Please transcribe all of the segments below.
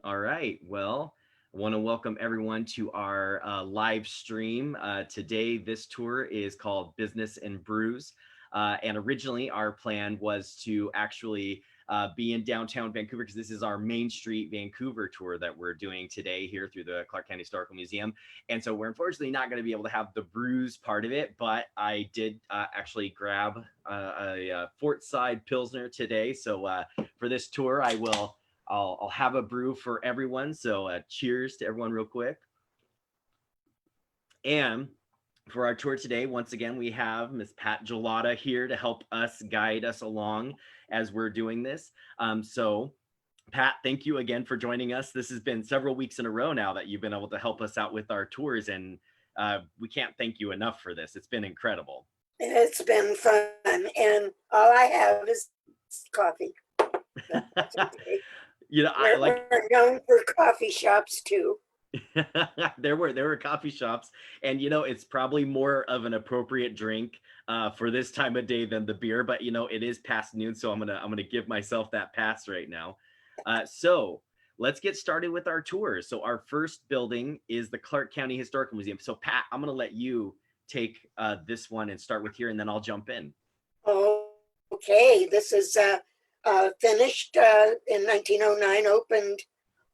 All right. Well, I want to welcome everyone to our live stream. Today, this tour is called Business and Brews. And originally, our plan was to actually be in downtown Vancouver because this is our Main Street Vancouver tour that we're doing today here through the Clark County Historical Museum. And so we're unfortunately not going to be able to have the brews part of it, but I did actually grab a Fort Side Pilsner today. So for this tour, I'll have a brew for everyone. So cheers to everyone real quick. And for our tour today, once again, we have Miss Pat Gelada here to help us guide us along as we're doing this. So Pat, thank you again for joining us. This has been several weeks in a row now that you've been able to help us out with our tours, and we can't thank you enough for this. It's been incredible. It's been fun, and all I have is coffee. Okay. We're known for coffee shops too. there were coffee shops, and it's probably more of an appropriate drink for this time of day than the beer, but it is past noon, so I'm gonna give myself that pass right now. So let's get started with our tour. So our first building is the Clark County Historical Museum. So Pat, I'm gonna let you take this one and start with here, and then I'll jump in. Okay, this is finished in 1909, opened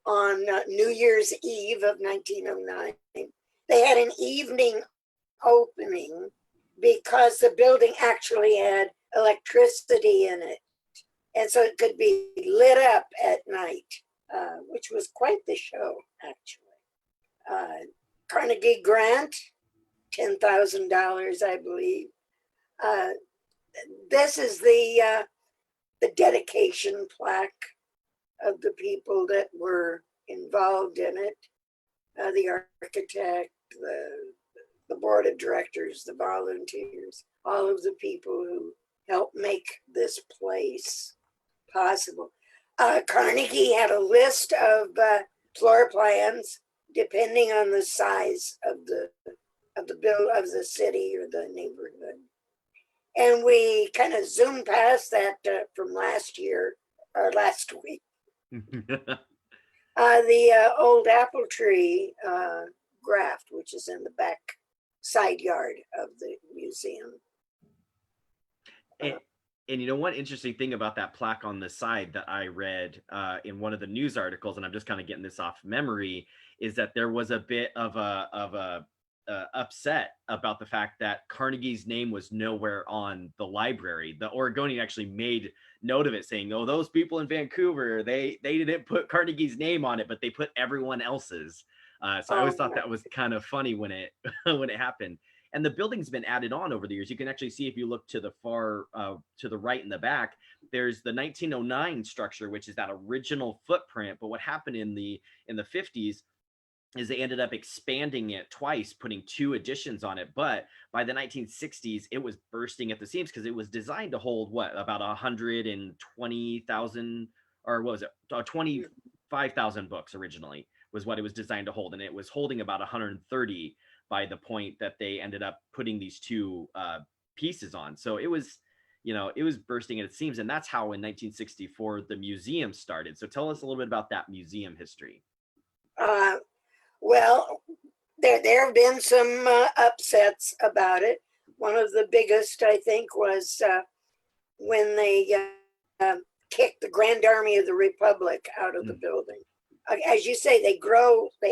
on New Year's Eve of 1909. They had an evening opening because the building actually had electricity in it. And so it could be lit up at night, which was quite the show, actually. Carnegie grant, $10,000, I believe. This is the dedication plaque of the people that were involved in it, the architect, the board of directors, the volunteers, all of the people who helped make this place possible. Carnegie had a list of floor plans depending on the size of the bill of the city or the neighborhood. And we kind of zoomed past that from last year or last week. The old apple tree graft, which is in the back side yard of the museum. And one interesting thing about that plaque on the side that I read in one of the news articles, and I'm just kind of getting this off memory, is that there was a bit of a upset about the fact that Carnegie's name was nowhere on the library. The Oregonian actually made note of it, saying, "Oh, those people in Vancouver, they didn't put Carnegie's name on it, but they put everyone else's." So I always thought that was kind of funny when it when it happened. And the building's been added on over the years. You can actually see if you look to the far to the right in the back, there's the 1909 structure, which is that original footprint. But what happened in the 50s is they ended up expanding it twice, putting 2 additions on it. But by the 1960s, it was bursting at the seams because it was designed to hold about 120,000, or what was it, 25,000 books originally was what it was designed to hold, and it was holding about 130 by the point that they ended up putting these 2 pieces on. So it was bursting at its seams, and that's how in 1964 the museum started. So tell us a little bit about that museum history. Well, there have been some upsets about it. One of the biggest, I think, was when they kicked the Grand Army of the Republic out of the building. As you say, they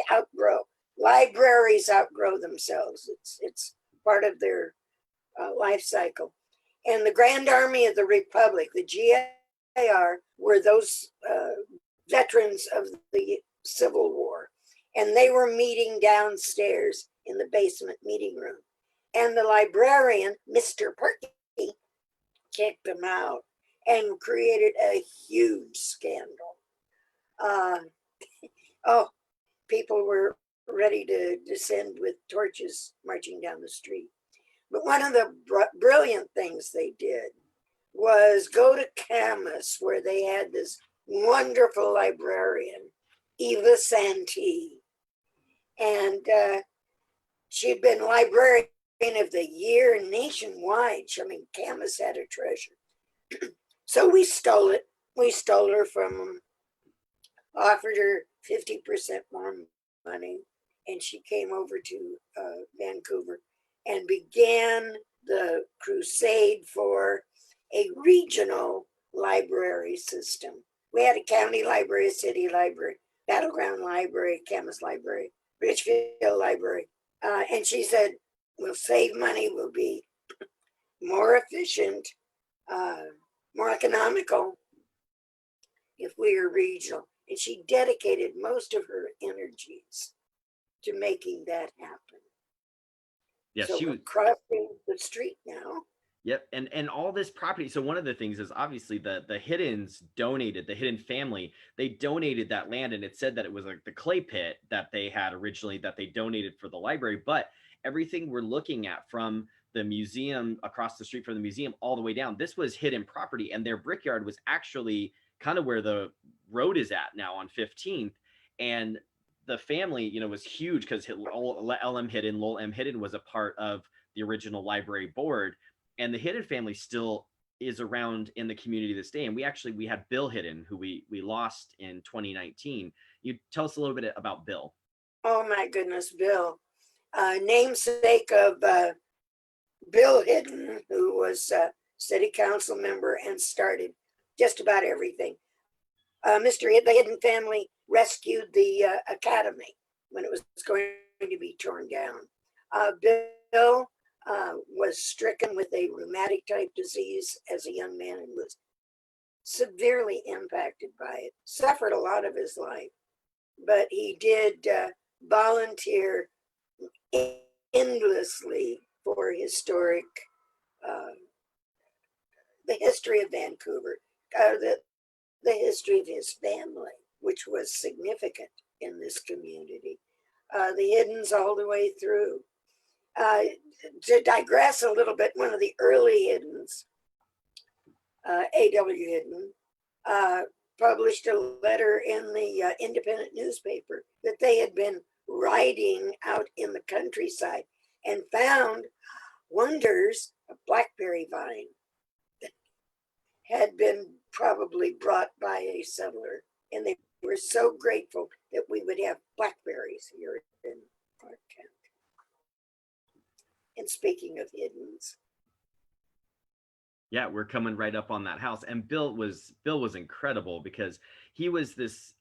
outgrow. Libraries outgrow themselves. It's part of their life cycle. And the Grand Army of the Republic, the GAR, were those veterans of the Civil War. And they were meeting downstairs in the basement meeting room. And the librarian, Mr. Perky, kicked them out and created a huge scandal. People were ready to descend with torches marching down the street. But one of the brilliant things they did was go to Camas, where they had this wonderful librarian, Eva Santee. And she'd been librarian of the year nationwide. I mean, Camas had a treasure. So we stole it. We stole her from them, offered her 50% more money, and she came over to Vancouver and began the crusade for a regional library system. We had a county library, a city library, battleground library, chemist library, Richfield library. And she said, we'll save money, we'll be more efficient, uh, more economical if we are regional. And she dedicated most of her energies to making that happen. Yeah, So she we're was. crossing the street now. Yep, and all this property. So one of the things is obviously the Hiddens donated, the Hidden family, they donated that land, and it said that it was like the clay pit that they had originally that they donated for the library. But everything we're looking at from the museum across the street from the museum all the way down, this was hidden property, and their brickyard was actually kind of where the road is at now on 15th. And the family, was huge because LM Hidden, Lowell M. Hidden was a part of the original library board, and the Hidden family still is around in the community this day. And we had Bill Hidden, who we lost in 2019. You tell us a little bit about Bill. Oh my goodness, Bill. Namesake of Bill Hidden, who was a city council member and started just about everything. The Hidden family rescued the academy when it was going to be torn down. Bill was stricken with a rheumatic type disease as a young man and was severely impacted by it, suffered a lot of his life, but he did volunteer endlessly for historic, uh, the history of Vancouver, the history of his family, which was significant in this community. The Hiddens all the way through. To digress a little bit, one of the early Hiddens, A.W. Hidden, published a letter in the independent newspaper that they had been riding out in the countryside and found wonders of blackberry vine that had been probably brought by a settler. And they were so grateful that we would have blackberries here in Clark County. And speaking of Hiddens, Yeah, we're coming right up on that house. And Bill was incredible because he was this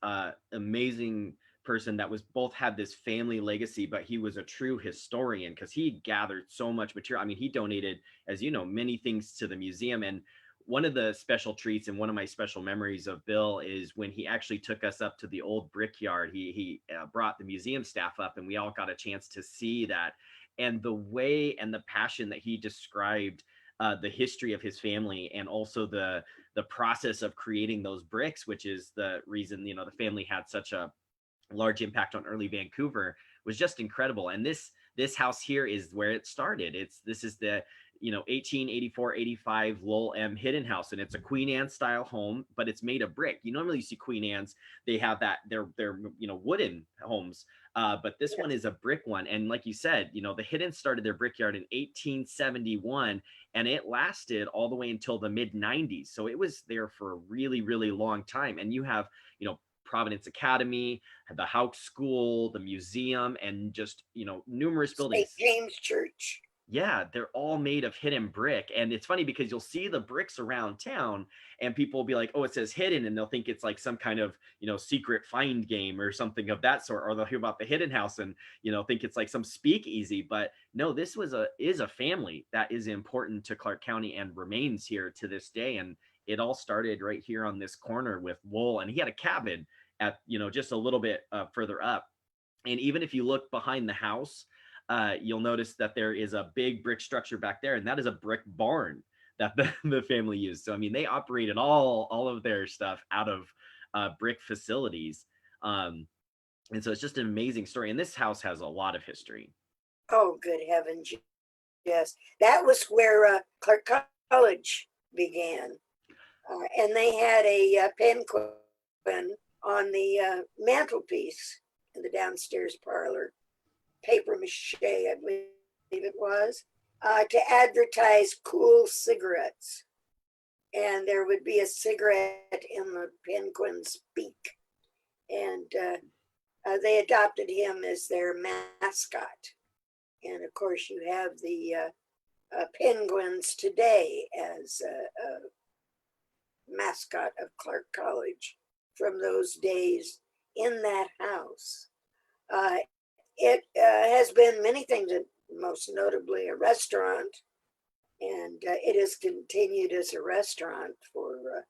amazing person that was both had this family legacy, but he was a true historian because he gathered so much material. I mean, he donated, as you know, many things to the museum. And one of the special treats and one of my special memories of Bill is when he actually took us up to the old brickyard. He brought the museum staff up, and we all got a chance to see that. And the way and the passion that he described the history of his family, and also the process of creating those bricks, which is the reason the family had such a large impact on early Vancouver, was just incredible. And this house here is where it started. This is the 1884-85 Lowell M. Hidden house, and it's a Queen Anne style home, but it's made of brick. You normally see Queen Anne's, they have that they're wooden homes, but this one is a brick one. And like you said, the Hidden started their brickyard in 1871, and it lasted all the way until the mid 90s. So it was there for a really, really long time. And you have Providence Academy, the Houck School, the museum, and just numerous St. buildings. James Church. Yeah, they're all made of hidden brick. And it's funny because you'll see the bricks around town, and people will be like, oh, it says hidden, and they'll think it's like some kind of secret find game or something of that sort, or they'll hear about the hidden house and think it's like some speakeasy. But no, this is a family that is important to Clark County and remains here to this day. And it all started right here on this corner with Lowell, and he had a cabin at just a little bit further up. And even if you look behind the house, you'll notice that there is a big brick structure back there, and that is a brick barn that the family used. So I mean, they operated all of their stuff out of brick facilities, and so it's just an amazing story. And this house has a lot of history. Oh, good heavens. Yes. That was where Clark College began. And they had a penguin on the mantelpiece in the downstairs parlor, paper mache, I believe it was, to advertise cool cigarettes. and there would be a cigarette in the penguin's beak. And they adopted him as their mascot. And of course, you have the penguins today as a mascot of Clark College from those days in that house. It has been many things, most notably a restaurant, and it has continued as a restaurant for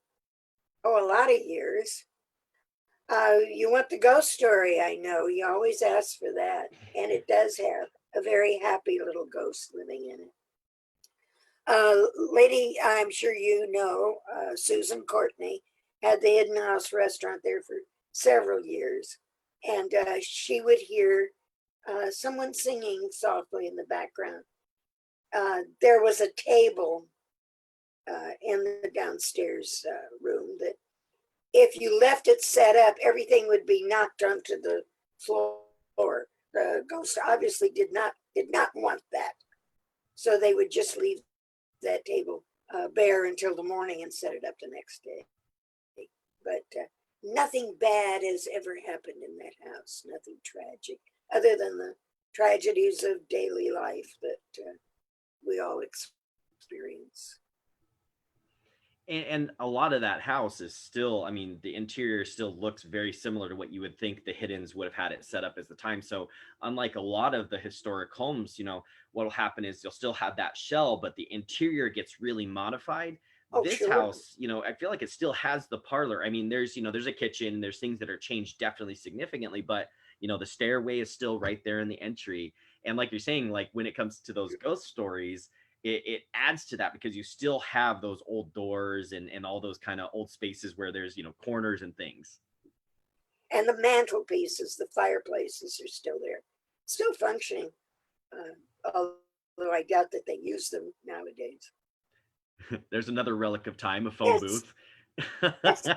a lot of years. You want the ghost story? I know you always ask for that, and it does have a very happy little ghost living in it. Lady, I'm sure you know, Susan Courtney had the Hidden House restaurant there for several years, and she would hear someone singing softly in the background. There was a table in the downstairs room that if you left it set up, everything would be knocked onto the floor. The ghost obviously did not want that, so they would just leave that table bare until the morning and set it up the next day. But nothing bad has ever happened in that house. Nothing tragic, other than the tragedies of daily life that we all experience. And a lot of that house is still, I mean, the interior still looks very similar to what you would think the Hiddens would have had it set up as the time. So unlike a lot of the historic homes, what will happen is you'll still have that shell, but the interior gets really modified. Oh, This sure. house, I feel like it still has the parlor. I mean, there's a kitchen, there's things that are changed definitely significantly, but the stairway is still right there in the entry. And like you're saying, like when it comes to those ghost stories, it adds to that because you still have those old doors and all those kind of old spaces where there's corners and things. And the mantelpieces, the fireplaces are still there, still functioning, although I doubt that they use them nowadays. There's another relic of time, a phone Yes, booth. yes,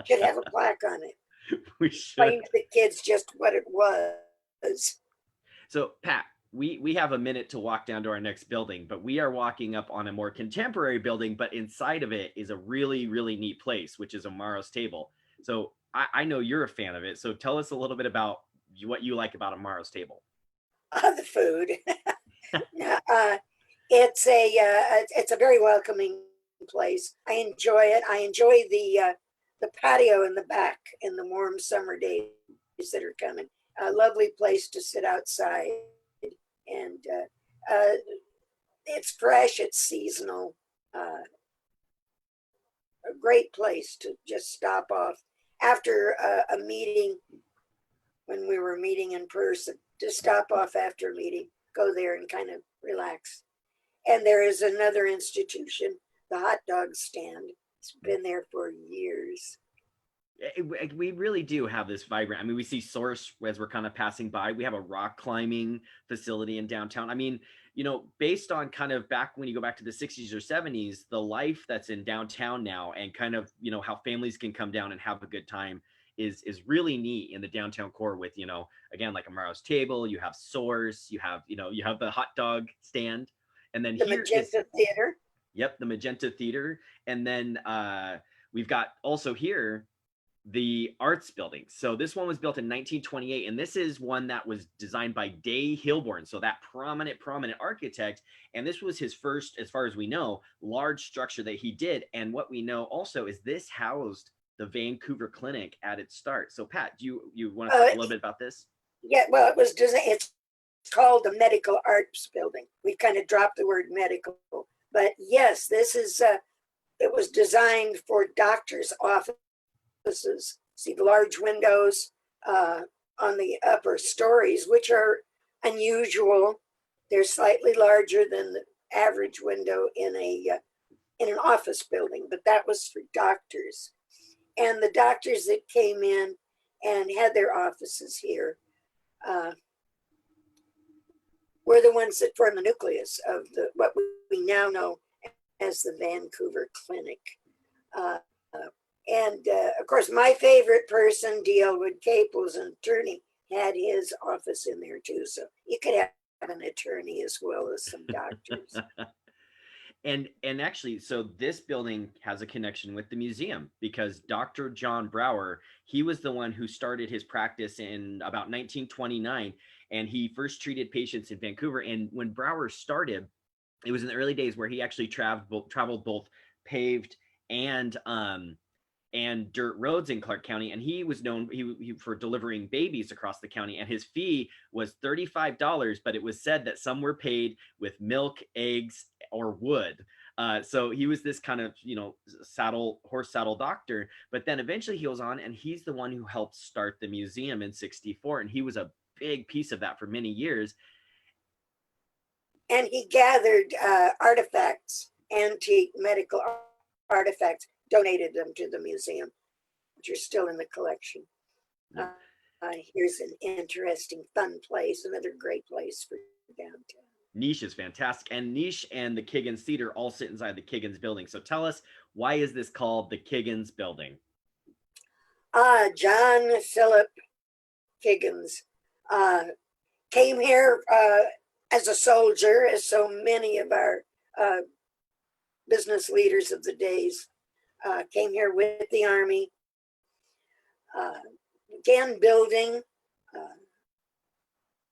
should have a plaque on it. We should. Explain to the kids just what it was. So Pat, we have a minute to walk down to our next building, but we are walking up on a more contemporary building, but inside of it is a really, really neat place, which is Amaro's Table. So I know you're a fan of it. So tell us a little bit about what you like about Amaro's Table. The food. It's a very welcoming place. I enjoy it. I enjoy the patio in the back in the warm summer days that are coming. A lovely place to sit outside, and it's fresh. It's seasonal. A great place to just stop off after a meeting, when we were meeting in person, to stop off after a meeting, go there and kind of relax. And there is another institution, the hot dog stand. It's been there for years. We really do have this vibrant. I mean, we see Source as we're kind of passing by. We have a rock climbing facility in downtown. I mean, based on kind of back when you go back to the 60s or 70s, the life that's in downtown now and kind of, how families can come down and have a good time is really neat in the downtown core with, again, like Amaro's Table, you have Source, you have the hot dog stand. And then The here Magenta Theater. Yep, the Magenta Theater. And then we've got also here the arts building. So this one was built in 1928, and this is one that was designed by Day Hilborn, so that prominent architect. And this was his first, as far as we know, large structure that he did. And what we know also is this housed the Vancouver Clinic at its start. So Pat, do you want to talk a little bit about this? Yeah, well, it was designed. It's called the Medical Arts Building. We kind of dropped the word medical, but yes, this is. It was designed for doctors' offices. See the large windows on the upper stories, which are unusual. They're slightly larger than the average window in an office building, but that was for doctors. And the doctors that came in and had their offices here were the ones that formed the nucleus of what we now know as the Vancouver Clinic. And of course, my favorite person, D.L. Wood Cape, was an attorney, had his office in there too. So you could have an attorney as well as some doctors. And actually, so this building has a connection with the museum because Dr. John Brower, he was the one who started his practice in about 1929, and he first treated patients in Vancouver. And when Brower started, it was in the early days where he actually traveled both paved and dirt roads in Clark County, and he was known for delivering babies across the county. And his fee was $35, but it was said that some were paid with milk, eggs, or wood. So he was this kind of horse saddle doctor. But then eventually he goes on, and he's the one who helped start the museum in '64, and he was a big piece of that for many years. And he gathered artifacts, antique medical artifacts, donated them to the museum, which are still in the collection. Yeah. Here's an interesting, fun place, another great place for downtown. Niche is fantastic, and Niche and the Kiggins Theater all sit inside the Kiggins building. So tell us, why is this called the Kiggins building? John Philip Kiggins came here as a soldier, as so many of our business leaders of the days came here with the Army, began building,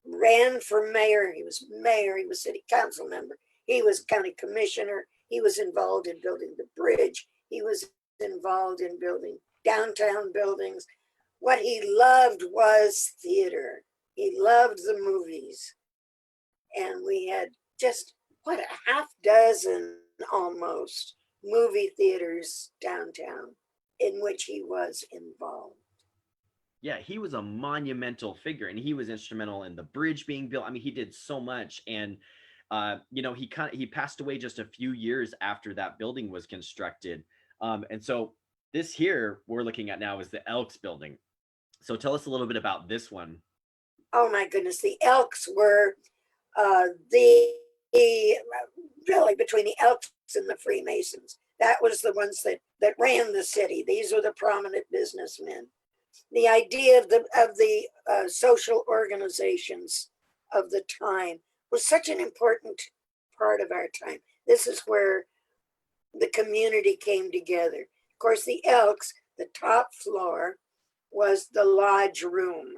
ran for mayor. He was mayor, he was city council member, he was county commissioner, he was involved in building the bridge, he was involved in building downtown buildings. What he loved was theater. He loved the movies. And we had just, what, a half dozen almost movie theaters downtown in which he was involved. Yeah, he was a monumental figure, and he was instrumental in the bridge being built. I mean, he did so much. And he passed away just a few years after that building was constructed. And so this here we're looking at now is the Elks building. So tell us a little bit about this one. Oh my goodness, the Elks were the really between the Elks and the Freemasons. That was the ones that ran the city. These were the prominent businessmen. The idea of the social organizations of the time was such an important part of our time. This is where the community came together. Of course, the Elks, the top floor was the lodge room.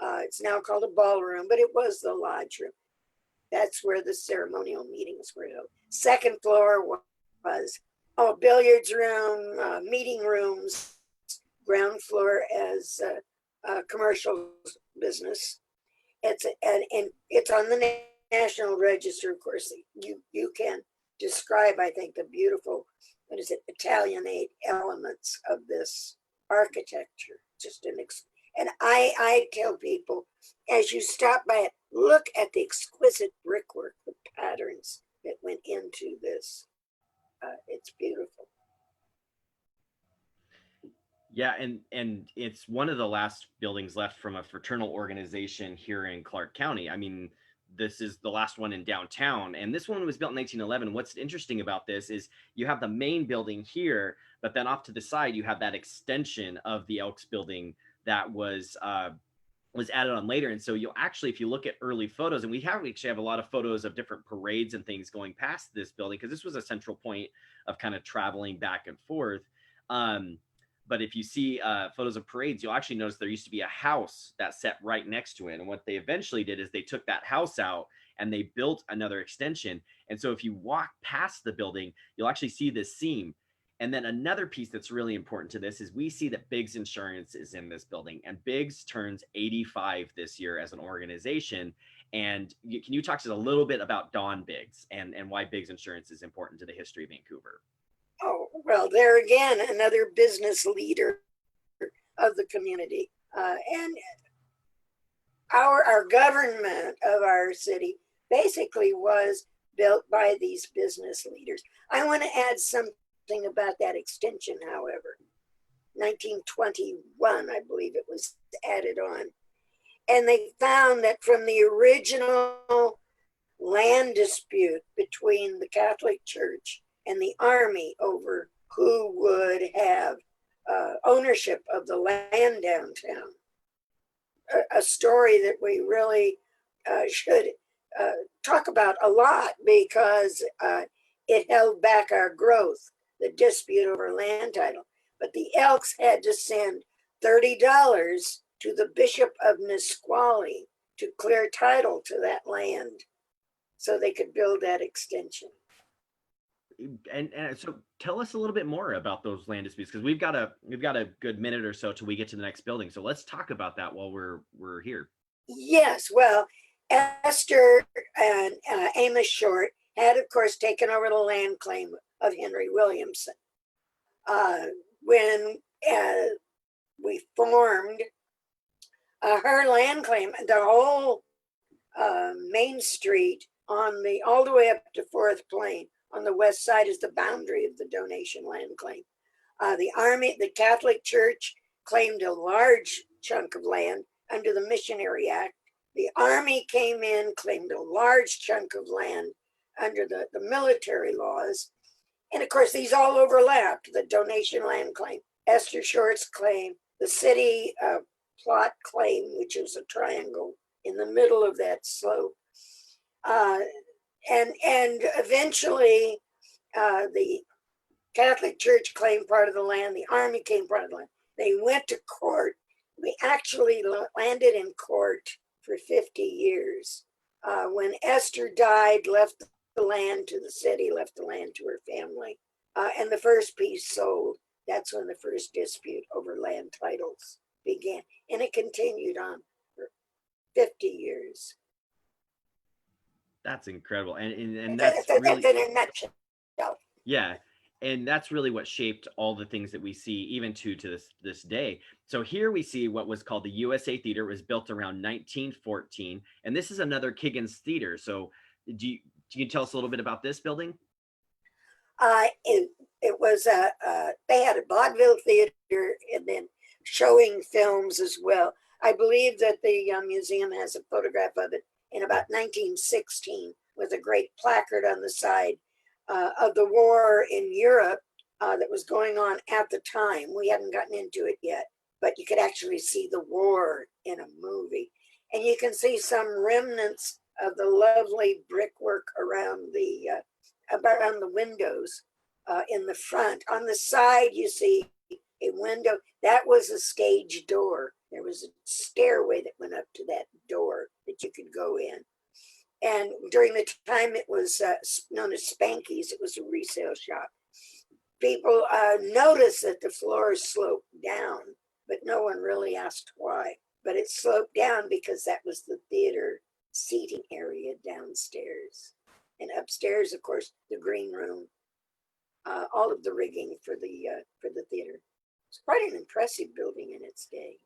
It's now called a ballroom, but it was the lodge room. That's where the ceremonial meetings were held. Second floor was billiards room, meeting rooms. Ground floor as commercial business. It's on the National Register, of course. You can describe, I think, the beautiful, Italianate elements of this architecture. And I tell people, as you stop by it, look at the exquisite brickwork, the patterns that went into this. It's beautiful. Yeah, and it's one of the last buildings left from a fraternal organization here in Clark County. I mean, this is the last one in downtown, and this one was built in 1911. What's interesting about this is you have the main building here, but then off to the side you have that extension of the Elks building that was added on later. And so you'll actually, if you look at early photos, and we actually have a lot of photos of different parades and things going past this building, because this was a central point of kind of traveling back and forth. But if you see photos of parades, you'll actually notice there used to be a house that sat right next to it. And what they eventually did is they took that house out and they built another extension. And so if you walk past the building, you'll actually see this seam. And then another piece that's really important to this is we see that Biggs Insurance is in this building, and Biggs turns 85 this year as an organization. And can you talk to us a little bit about Don Biggs and why Biggs Insurance is important to the history of Vancouver? Oh, well, there again, another business leader of the community. And our government of our city basically was built by these business leaders. I want to add something about that extension, however. 1921, I believe it was added on. And they found that from the original land dispute between the Catholic Church and the Army over who would have ownership of the land downtown, a story that we really should talk about a lot, because it held back our growth, the dispute over land title. But the Elks had to send $30 to the Bishop of Nisqually to clear title to that land so they could build that extension. And so tell us a little bit more about those land disputes, because we've got a good minute or so till we get to the next building. So let's talk about that while we're here. Yes, well, Esther and Amos Short had, of course, taken over the land claim of Henry Williamson. When we formed her land claim, the whole Main Street on the all the way up to Fourth Plain on the west side is the boundary of the donation land claim. The Catholic Church claimed a large chunk of land under the Missionary Act. The Army came in, claimed a large chunk of land under the military laws. And of course, these all overlapped: the donation land claim, Esther Short's claim, the city plot claim, which is a triangle in the middle of that slope. And eventually, the Catholic Church claimed part of the land, the Army claimed part of the land. They went to court. We actually landed in court for 50 years. When Esther died, left the land to the city, left the land to her family, and the first piece sold. That's when the first dispute over land titles began, and it continued on for 50 years. That's incredible, and that's really, in a nutshell. yeah, and that's really what shaped all the things that we see even to this day. So here we see what was called the USA Theater. It was built around 1914, and this is another Kiggins Theater. So do you tell us a little bit about this building? It was they had a vaudeville theater and then showing films as well. I believe that the museum has a photograph of it in about 1916 with a great placard on the side of the war in Europe that was going on at the time. We hadn't gotten into it yet, but you could actually see the war in a movie. And you can see some remnants of the lovely brickwork around the windows in the front. On the side, you see a window. That was a stage door. There was a stairway that went up to that door that you could go in. And during the time it was known as Spanky's, it was a resale shop. People noticed that the floor sloped down, but no one really asked why. But it sloped down because that was the theater seating area downstairs. And upstairs, of course, the green room, all of the rigging for the theater. It's quite an impressive building in its day.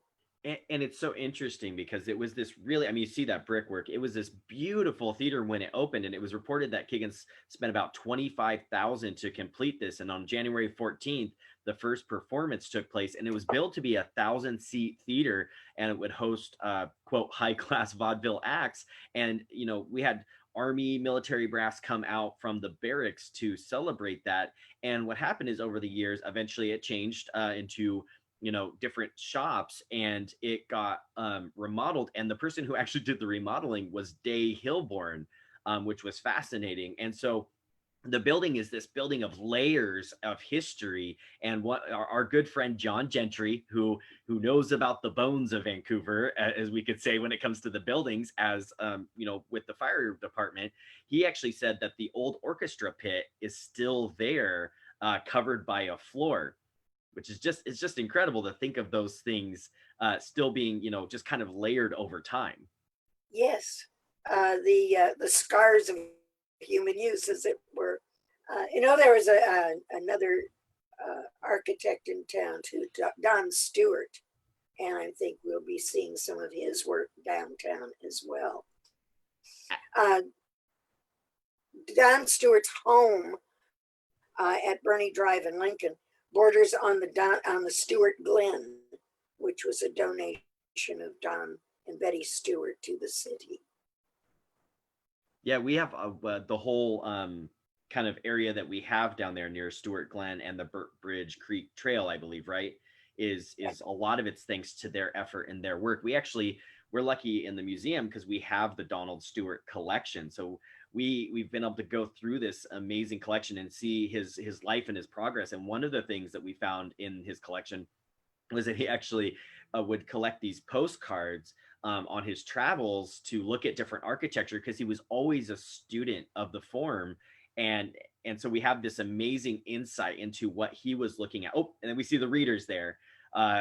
And it's so interesting because it was this really, I mean, you see that brickwork. It was this beautiful theater when it opened, and it was reported that Kiggins spent about $25,000 to complete this. And on January 14th, the first performance took place, and it was billed to be 1,000-seat theater, and it would host quote high-class vaudeville acts. And we had Army military brass come out from the barracks to celebrate that. And what happened is, over the years, eventually it changed into different shops, and it got remodeled. And the person who actually did the remodeling was Day Hilborn, which was fascinating. And so the building is this building of layers of history. And what our good friend John Gentry, who knows about the bones of Vancouver, as we could say, when it comes to the buildings, as with the fire department, he actually said that the old orchestra pit is still there, covered by a floor, which is just incredible to think of those things still being just kind of layered over time. Yes, the scars of human use, as it were. There was another architect in town too, Don Stewart, and I think we'll be seeing some of his work downtown as well. Don Stewart's home at Bernie Drive in Lincoln borders on the Stewart Glen, which was a donation of Don and Betty Stewart to the city. Yeah, we have the whole kind of area that we have down there near Stewart Glen and the Bridge Creek Trail, I believe, right? Is a lot of it's thanks to their effort and their work. We're lucky in the museum because we have the Donald Stewart collection. So we've been able to go through this amazing collection and see his life and his progress. And one of the things that we found in his collection was that he actually would collect these postcards on his travels to look at different architecture, because he was always a student of the form. and and so we have this amazing insight into what he was looking at. Oh, and then we see the readers there.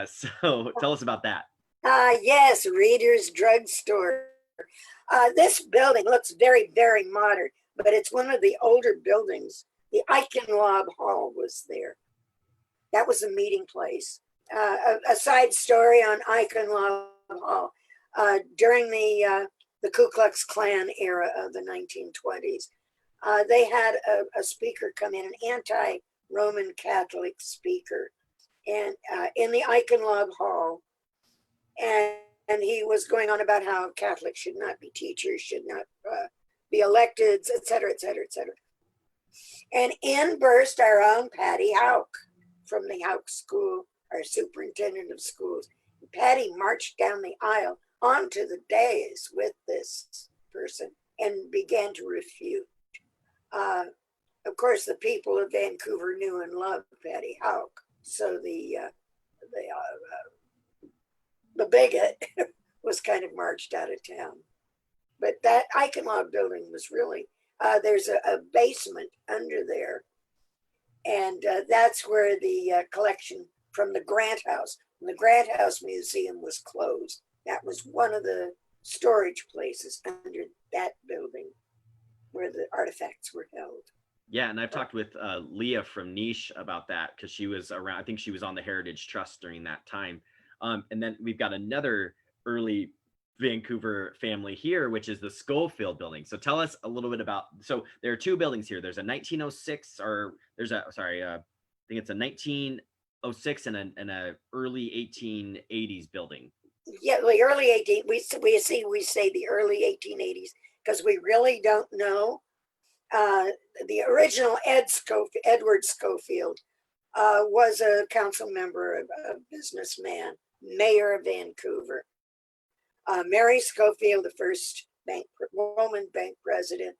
So tell us about that. Yes, Reader's Drugstore. This building looks very, very modern, but it's one of the older buildings. The Eichenlob Hall was there. That was a meeting place. A side story on Eichenlob Hall. During the Ku Klux Klan era of the 1920s, they had a speaker come in, an anti-Roman Catholic speaker, and in the Eichenlob Hall, and he was going on about how Catholics should not be teachers, should not be elected, et cetera, et cetera, et cetera. And in burst our own Patty Hauk from the Hauk School, our superintendent of schools. Patty marched down the aisle onto the dais with this person and began to refute. Of course, the people of Vancouver knew and loved Patty Hauk, so the bigot was kind of marched out of town. But that Eichenlob building was really, there's a basement under there. And that's where the collection from the Grant House, when the Grant House Museum was closed, that was one of the storage places under that building where the artifacts were held. Yeah, and I've talked with Leah from Niche about that, because she was around. I think she was on the Heritage Trust during that time. And then we've got another early Vancouver family here, which is the Schofield building. So tell us a little bit about. So there are two buildings here. There's a 1906, or there's a I think it's a 1906 and a early 1880s building. Yeah, the early 18. We say the early 1880s because we really don't know. The original Edward Schofield was a council member, a businessman, mayor of Vancouver. Mary Schofield, the first woman bank president.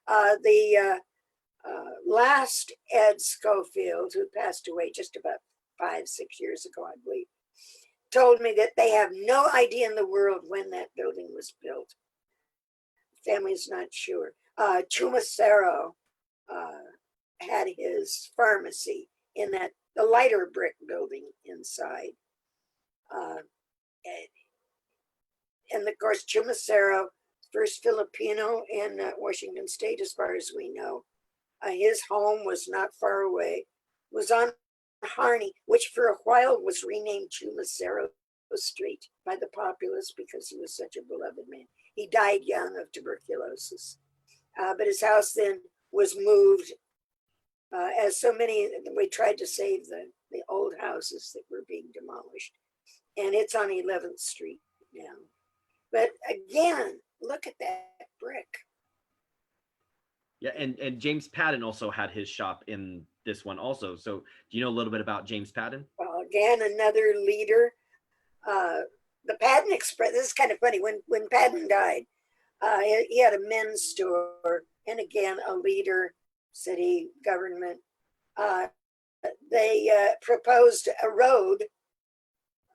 The last Ed Schofield, who passed away just about 5-6 years ago, I believe, told me that they have no idea in the world when that building was built. The family's not sure. Chumacero had his pharmacy in the lighter brick building inside. And of course, Chumacero, first Filipino in Washington State, as far as we know. His home was not far away, was on Harney, which for a while was renamed Chumacero Street by the populace because he was such a beloved man. He died young of tuberculosis. But his house then was moved, as so many, we tried to save the old houses that were being demolished. And it's on 11th Street now. But again, look at that brick. Yeah, and James Padden also had his shop in this one also. So do you know a little bit about James Padden? Well, again, another leader. The Padden Express, this is kind of funny. When Padden died, he had a men's store, and again, a leader, city government. They proposed a road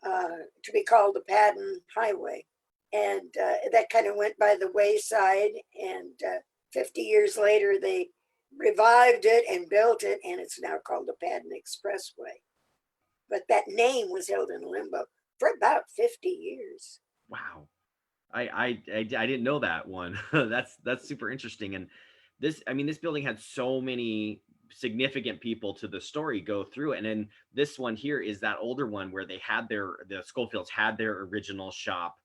to be called the Padden Highway. And that kind of went by the wayside. And 50 years later, they revived it and built it, and it's now called the Padden Expressway. But that name was held in limbo for about 50 years. Wow. I didn't know that one. That's super interesting. And this building had so many significant people to the story go through. And then this one here is that older one where the Schofields had their original shop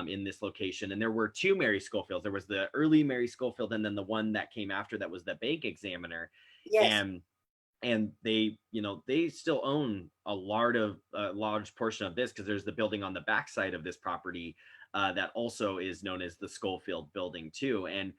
in this location. And there were two Mary Schofields. There was the early Mary Schofield, and then the one that came after that was the bank examiner. Yes. And they still own a large portion of this, because there's the building on the backside of this property that also is known as the Schofield building too. And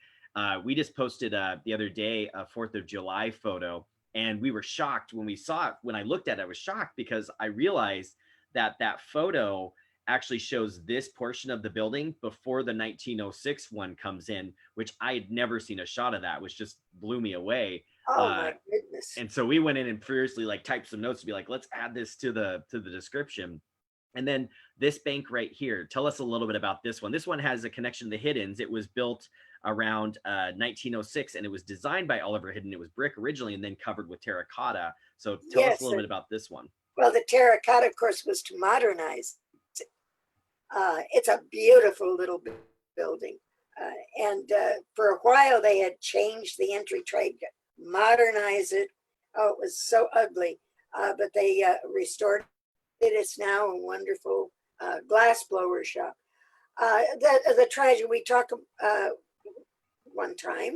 we just posted the other day a 4th of July photo, and we were shocked when we saw it. When I looked at it, I was shocked because I realized that photo actually shows this portion of the building before the 1906 one comes in, which I had never seen a shot of that, which just blew me away. Oh Uh, my goodness. and so we went in and furiously like typed some notes to be like, let's add this to the description. And then this bank right here, tell us a little bit about this one. This one has a connection to the Hiddens. It was built around 1906, and it was designed by Oliver Hidden. It was brick originally and then covered with terracotta. So tell us a Yes. little bit about this one. Well, the terracotta, of course, was to modernize. It's a beautiful little building. And for a while, they had changed the entry, tried to modernize it. Oh, it was so ugly. But they restored it. It's now a wonderful glass blower shop. The tragedy, we talked one time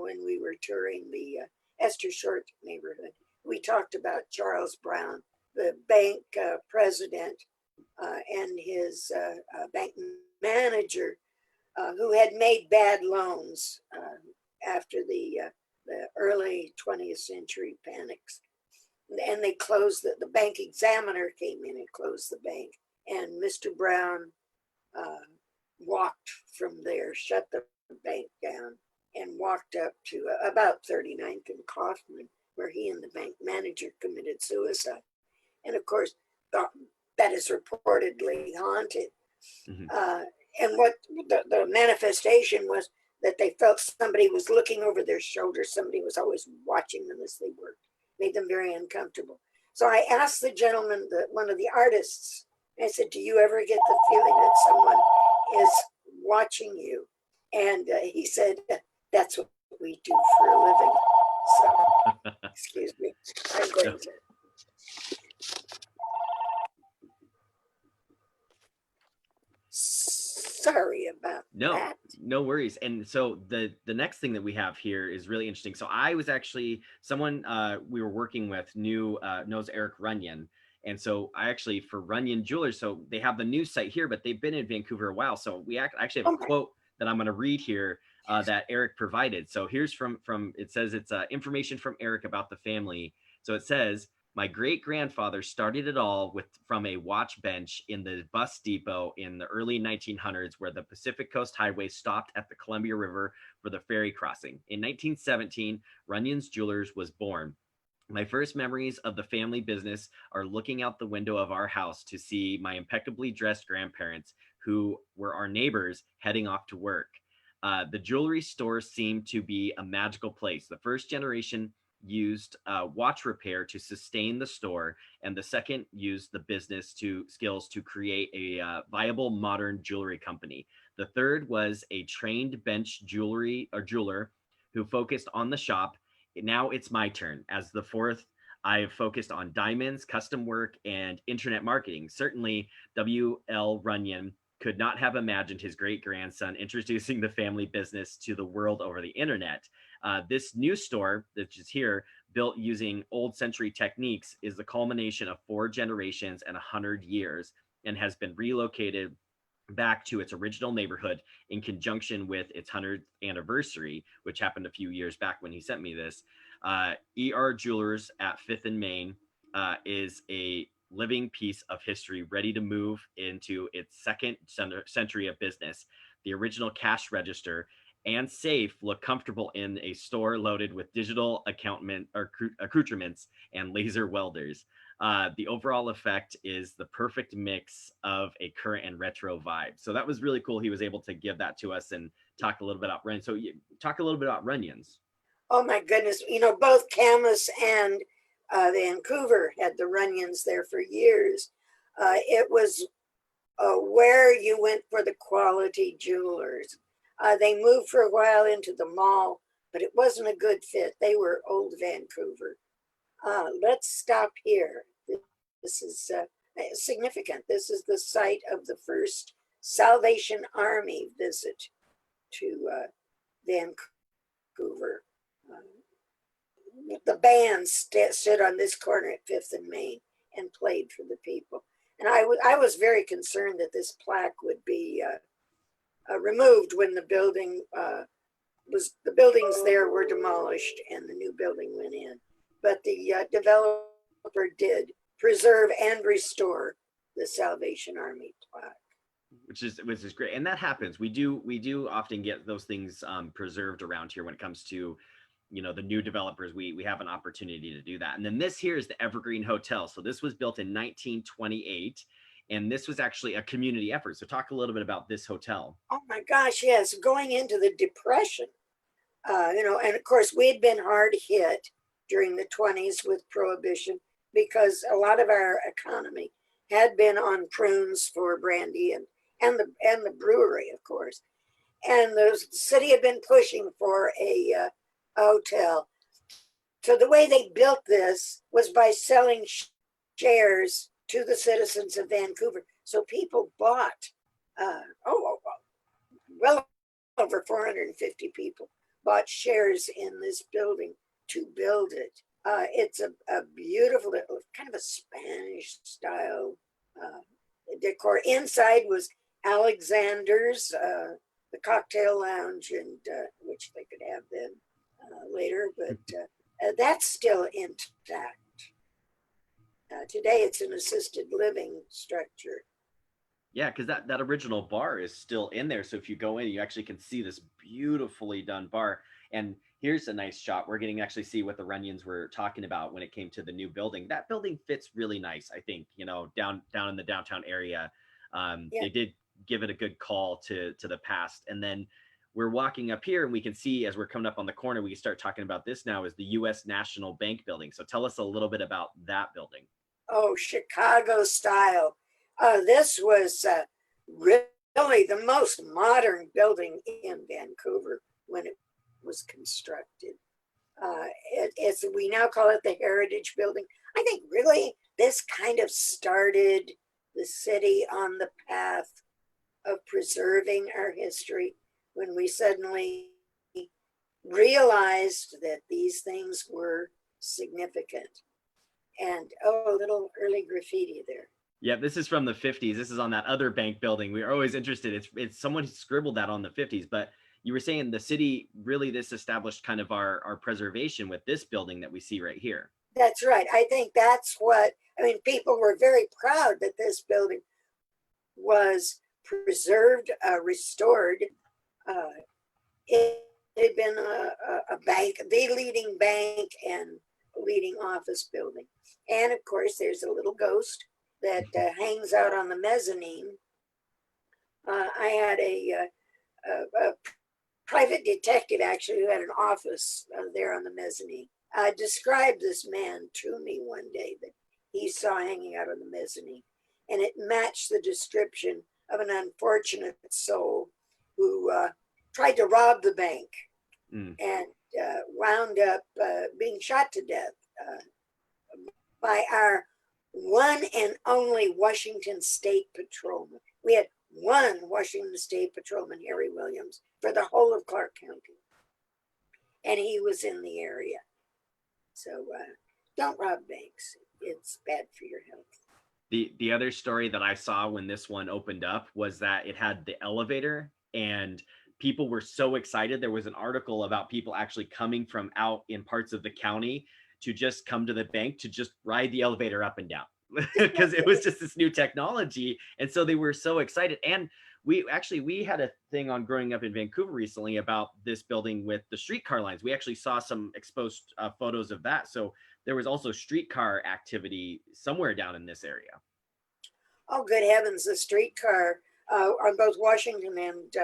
when we were touring the Esther Short neighborhood, we talked about Charles Brown, the bank president, and his bank manager, who had made bad loans after the early 20th century panics. And they closed the bank examiner came in and closed the bank. And Mr. Brown walked from there, shut the bank down, and walked up to about 39th and Kaufman, where he and the bank manager committed suicide. And of course, that is reportedly haunted. Mm-hmm. And what the manifestation was that they felt somebody was looking over their shoulder. Somebody was always watching them as they worked. Made them very uncomfortable. So I asked the gentleman, one of the artists, I said, do you ever get the feeling that someone is watching you? And he said, that's what we do for a living. So, excuse me, I'm going to. Sorry about that. No worries. And so the next thing that we have here is really interesting. So I was actually someone we were working with knows Eric Runyon. And so I actually, for Runyon Jewelers, so they have the news site here, but they've been in Vancouver a while. So we actually have a quote that I'm going to read here that Eric provided. So here's from it says it's information from Eric about the family. So it says, my great-grandfather started it all from a watch bench in the bus depot in the early 1900s, where the Pacific Coast Highway stopped at the Columbia River for the ferry crossing. In 1917, Runyon's Jewelers was born. My first memories of the family business are looking out the window of our house to see my impeccably dressed grandparents, who were our neighbors, heading off to work. The jewelry store seemed to be a magical place. The first generation used watch repair to sustain the store, and the second used the business skills to create a viable modern jewelry company. The third was a trained bench jeweler who focused on the shop. Now it's my turn. As the fourth, I've focused on diamonds, custom work, and internet marketing. Certainly, W.L. Runyon could not have imagined his great-grandson introducing the family business to the world over the internet. This new store, which is here, built using old century techniques, is the culmination of 4 generations and 100 years, and has been relocated back to its original neighborhood in conjunction with its 100th anniversary, which happened a few years back when he sent me this. ER Jewelers at 5th and Main is a living piece of history ready to move into its second century of business. The original cash register and safe look comfortable in a store loaded with digital accoutrements and laser welders. The overall effect is the perfect mix of a current and retro vibe. So that was really cool. He was able to give that to us and talk a little bit about Runyon. So talk a little bit about Runyons. Oh my goodness. Both Camas and Vancouver had the Runyons there for years. It was where you went for the quality jewelers. They moved for a while into the mall, but it wasn't a good fit. They were old Vancouver. Let's stop here. This is significant. This is the site of the first Salvation Army visit to Vancouver. The band stood on this corner at 5th and Main and played for the people. And I was very concerned that this plaque would be removed when the buildings there were demolished and the new building went in. But the developer did preserve and restore the Salvation Army plaque. Which is great, and that happens. We do often get those things preserved around here when it comes to, the new developers. We have an opportunity to do that. And then this here is the Evergreen Hotel. So this was built in 1928, and this was actually a community effort. So talk a little bit about this hotel. Oh my gosh, yes, going into the Depression, and of course we had been hard hit during the 20s with Prohibition because a lot of our economy had been on prunes for brandy and the brewery, of course. And the city had been pushing for a hotel. So the way they built this was by selling shares to the citizens of Vancouver. So people bought, well over 450 people bought shares in this building to build it. It's a beautiful, kind of a Spanish style decor. Inside was Alexander's, the cocktail lounge, and which they could have then later, but that's still intact. Today it's an assisted living structure. Yeah, because that original bar is still in there. So if you go in, you actually can see this beautifully done bar. And here's a nice shot. We're getting to actually see what the Runyons were talking about when it came to the new building. That building fits really nice, I think, down in the downtown area. Yeah. They did give it a good call to the past. And then we're walking up here and we can see as we're coming up on the corner, we can start talking about this now is the US National Bank building. So tell us a little bit about that building. Oh, Chicago style. This was really the most modern building in Vancouver when it was constructed. We now call it the Heritage Building. I think really this kind of started the city on the path of preserving our history when we suddenly realized that these things were significant. And little early graffiti there. Yeah, this is from the 50s. This is on that other bank building. We are always interested. It's someone who scribbled that on the 50s, but you were saying the city really this established kind of our preservation with this building that we see right here. That's right. I think that's what, people were very proud that this building was preserved, restored. It had been a bank, the leading bank and leading office building. And of course, there's a little ghost that hangs out on the mezzanine. I had a private detective actually who had an office there on the mezzanine. Described this man to me one day that he saw hanging out on the mezzanine. And it matched the description of an unfortunate soul who tried to rob the bank and wound up being shot to death by our one and only Washington State Patrolman. We had one Washington State Patrolman, Harry Williams, for the whole of Clark County. And he was in the area. So don't rob banks. It's bad for your health. The other story that I saw when this one opened up was that it had the elevator and people were so excited. There was an article about people actually coming from out in parts of the county to just come to the bank to just ride the elevator up and down because it was just this new technology. And so they were so excited. And we had a thing on growing up in Vancouver recently about this building with the streetcar lines. We actually saw some exposed photos of that. So there was also streetcar activity somewhere down in this area. Oh, good heavens, the streetcar on both Washington and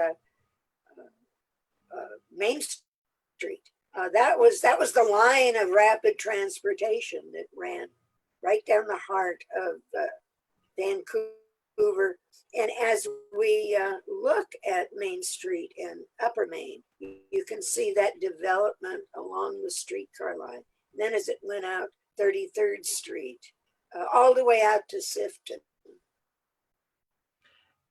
Main Street. That was the line of rapid transportation that ran right down the heart of Vancouver. And as we look at Main Street and Upper Main, you can see that development along the streetcar line. And then as it went out 33rd Street, all the way out to Sifton.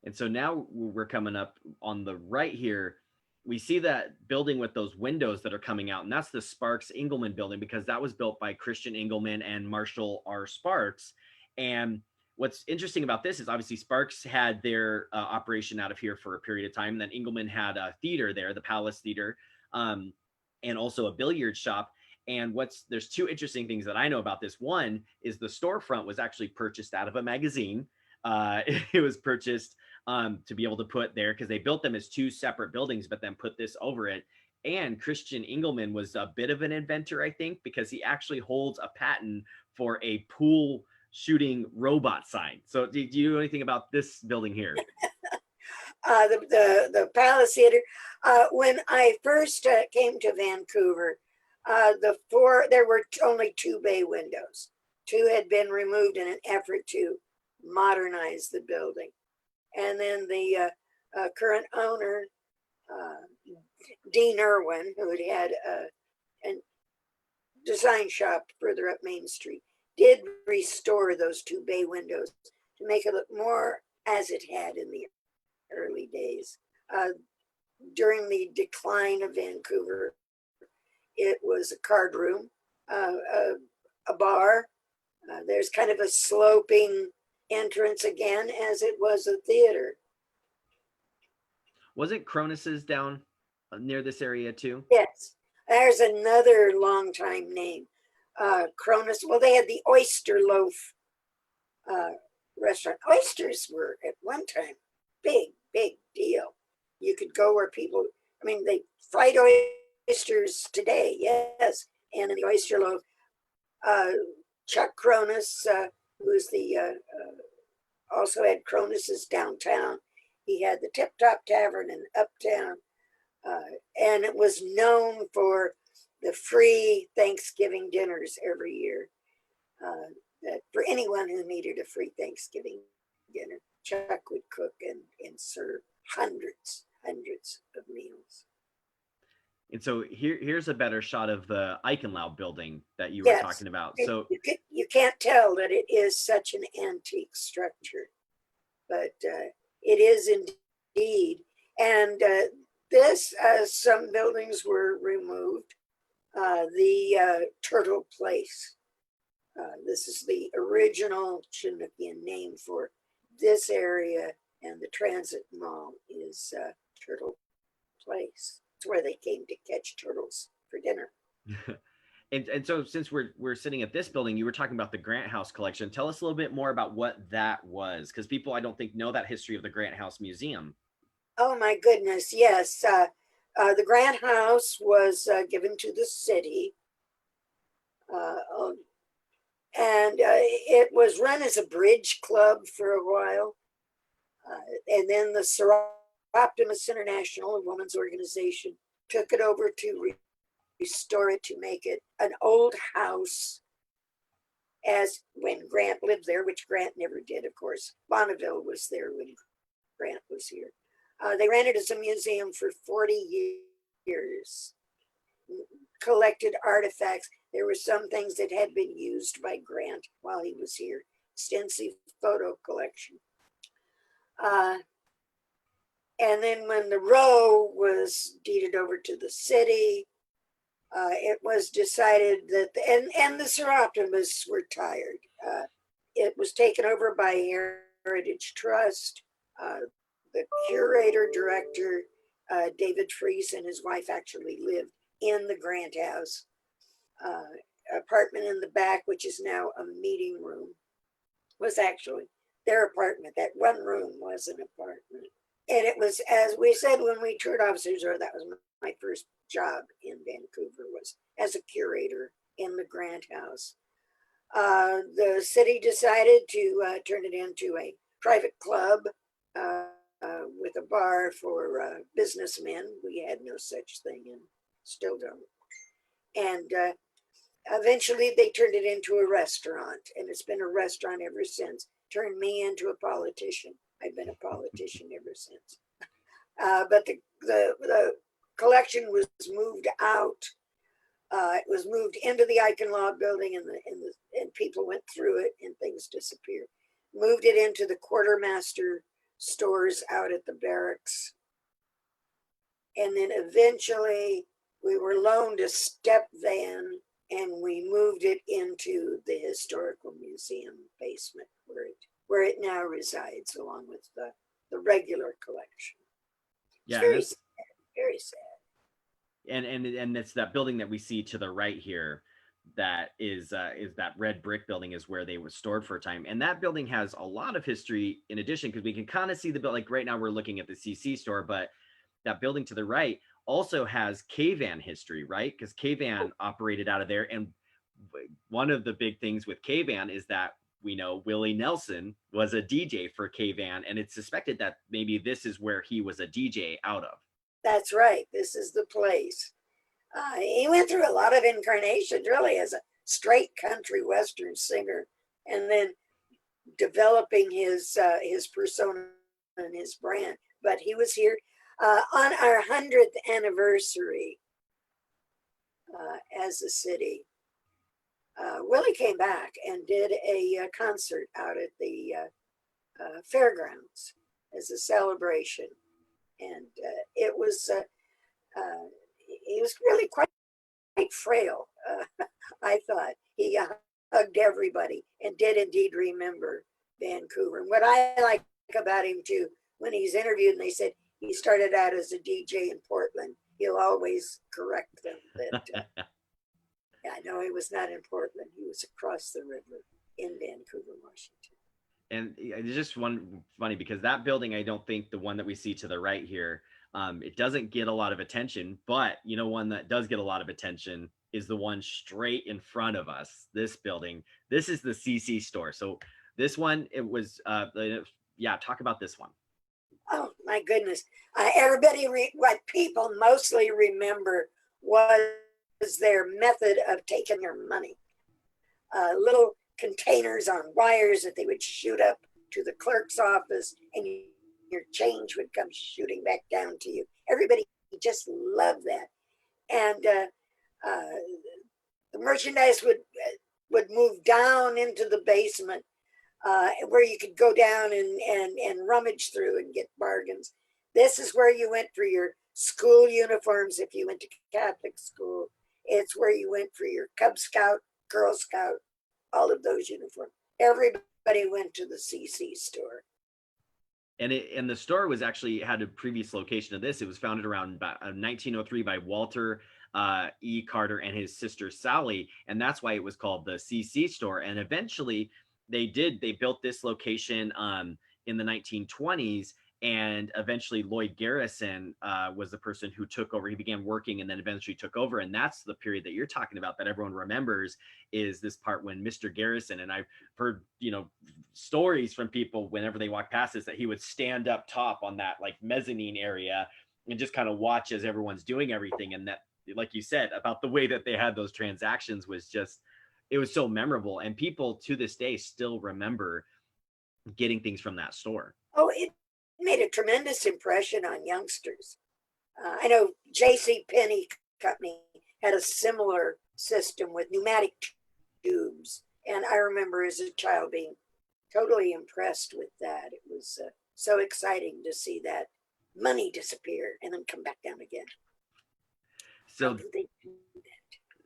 And so now we're coming up on the right here. We see that building with those windows that are coming out, and that's the Sparks Engelman building because that was built by Christian Engelman and Marshall R. Sparks. And what's interesting about this is obviously Sparks had their operation out of here for a period of time. And then Engelman had a theater there, the Palace Theater, and also a billiard shop. And there's two interesting things that I know about this. One is the storefront was actually purchased out of a magazine. it was purchased to be able to put there because they built them as two separate buildings, but then put this over it. And Christian Engelman was a bit of an inventor, I think, because he actually holds a patent for a pool shooting robot sign. So do you know anything about this building here? The Palace Theater. When I first came to Vancouver, there were only two bay windows. Two had been removed in an effort to modernize the building, and then the current owner, Dean Irwin, who had a design shop further up Main Street, did restore those two bay windows to make it look more as it had in the early days. During the decline of Vancouver, it was a card room, a bar. There's kind of a sloping entrance again, as it was a theater. Wasn't Cronus's down near this area too? Yes, there's another long time name. Cronus. Well, they had the Oyster Loaf restaurant. Oysters were at one time big deal. You could go where people, I mean, they fried oysters today, yes, and in the Oyster Loaf, Chuck Cronus, who's the also had Cronus's downtown. He had the Tip Top Tavern in Uptown, and it was known for the free Thanksgiving dinners every year. That for anyone who needed a free Thanksgiving dinner, Chuck would cook and serve hundreds of meals. And so here's a better shot of the Eichenlau building that you were Yes, talking about. and So you can't tell that it is such an antique structure, but it is indeed. And some buildings were removed. The Turtle Place. This is the original Chinook name for this area, and the Transit Mall is Turtle Place. It's where they came to catch turtles for dinner. and so since we're sitting at this building, you were talking about the Grant House collection. Tell us a little bit more about what that was, because people I don't think know that history of the Grant House Museum. Oh my goodness, yes. The Grant House was given to the city, and it was run as a bridge club for a while. And then the Optimus International, a women's organization, took it over to restore it, to make it an old house as when Grant lived there, which Grant never did, of course. Bonneville was there when Grant was here. They ran it as a museum for 40 years, collected artifacts. There were some things that had been used by Grant while he was here, extensive photo collection. And then when the row was deeded over to the city, it was decided that, and the Seroptimists were tired. It was taken over by Heritage Trust. The curator director, David Fries, and his wife actually lived in the Grant House. Apartment in the back, which is now a meeting room, was actually their apartment. That one room was an apartment. And it was, as we said when we toured Officers Row, that was my first job in Vancouver, was as a curator in the Grant House. The city decided to turn it into a private club with a bar for businessmen. We had no such thing and still don't. And eventually they turned it into a restaurant, and it's been a restaurant ever since. Turned me into a politician. I've been a politician ever since. But the collection was moved out. It was moved into the Eichenlau building, and people went through it, and things disappeared. Moved it into the quartermaster stores out at the barracks. And then eventually we were loaned a step van, and we moved it into the historical museum basement where it now resides, along with the regular collection. It's very sad, very sad. And it's that building that we see to the right here. that is that red brick building is where they were stored for a time. And that building has a lot of history in addition, because we can kind of see the building, like right now we're looking at the CC store, but that building to the right also has K-Van history, right? Because K-Van operated out of there. And one of the big things with K-Van is that we know Willie Nelson was a DJ for K-Van, and it's suspected that maybe this is where he was a DJ out of. That's right. This is the place. He went through a lot of incarnations, really, as a straight country western singer, and then developing his persona and his brand. But he was here on our 100th anniversary as a city. Willie came back and did a concert out at the fairgrounds as a celebration, and he was really quite frail. I thought he hugged everybody and did indeed remember Vancouver. And what I like about him too, when he's interviewed and they said he started out as a DJ in Portland, he'll always correct them that yeah, no, he was not in Portland. He was across the river in Vancouver, Washington. And it's just one funny, because that building, I don't think the one that we see to the right here, it doesn't get a lot of attention, but one that does get a lot of attention is the one straight in front of us, this building. This is the CC store. So this one, it was, yeah, talk about this one. Oh my goodness. What people mostly remember was their method of taking your money. Little containers on wires that they would shoot up to the clerk's office, and your change would come shooting back down to you. Everybody just loved that. And the merchandise would move down into the basement, where you could go down and rummage through and get bargains. This is where you went for your school uniforms if you went to Catholic school. It's where you went for your Cub Scout, Girl Scout, all of those uniforms. Everybody went to the CC store. And the store was actually had a previous location of this. It was founded around 1903 by Walter E. Carter and his sister Sally, and that's why it was called the CC store. And eventually they built this location in the 1920s, and eventually Lloyd Garrison was the person who took over. He began working and then eventually took over, and that's the period that you're talking about that everyone remembers, is this part when Mr. Garrison, and I've heard stories from people whenever they walk past this, that he would stand up top on that like mezzanine area and just kind of watch as everyone's doing everything. And that, like you said about the way that they had those transactions, was just, it was so memorable, and people to this day still remember getting things from that store. Oh, it made a tremendous impression on youngsters. I know J.C. Penney Company had a similar system with pneumatic tubes, and I remember as a child being totally impressed with that. It was so exciting to see that money disappear and then come back down again.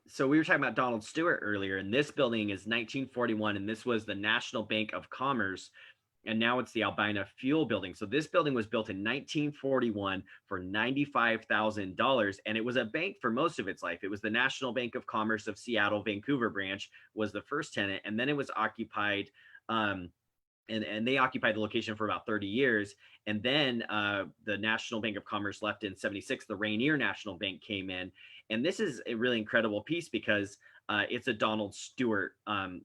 So we were talking about Donald Stewart earlier, and this building is 1941, and this was the National Bank of Commerce, and now it's the Albina Fuel Building. So this building was built in 1941 for $95,000, and it was a bank for most of its life. It was the National Bank of Commerce of Seattle, Vancouver branch was the first tenant, and then it was occupied, and they occupied the location for about 30 years. And then the National Bank of Commerce left in 76. The Rainier National Bank came in. And this is a really incredible piece because it's a Donald Stewart.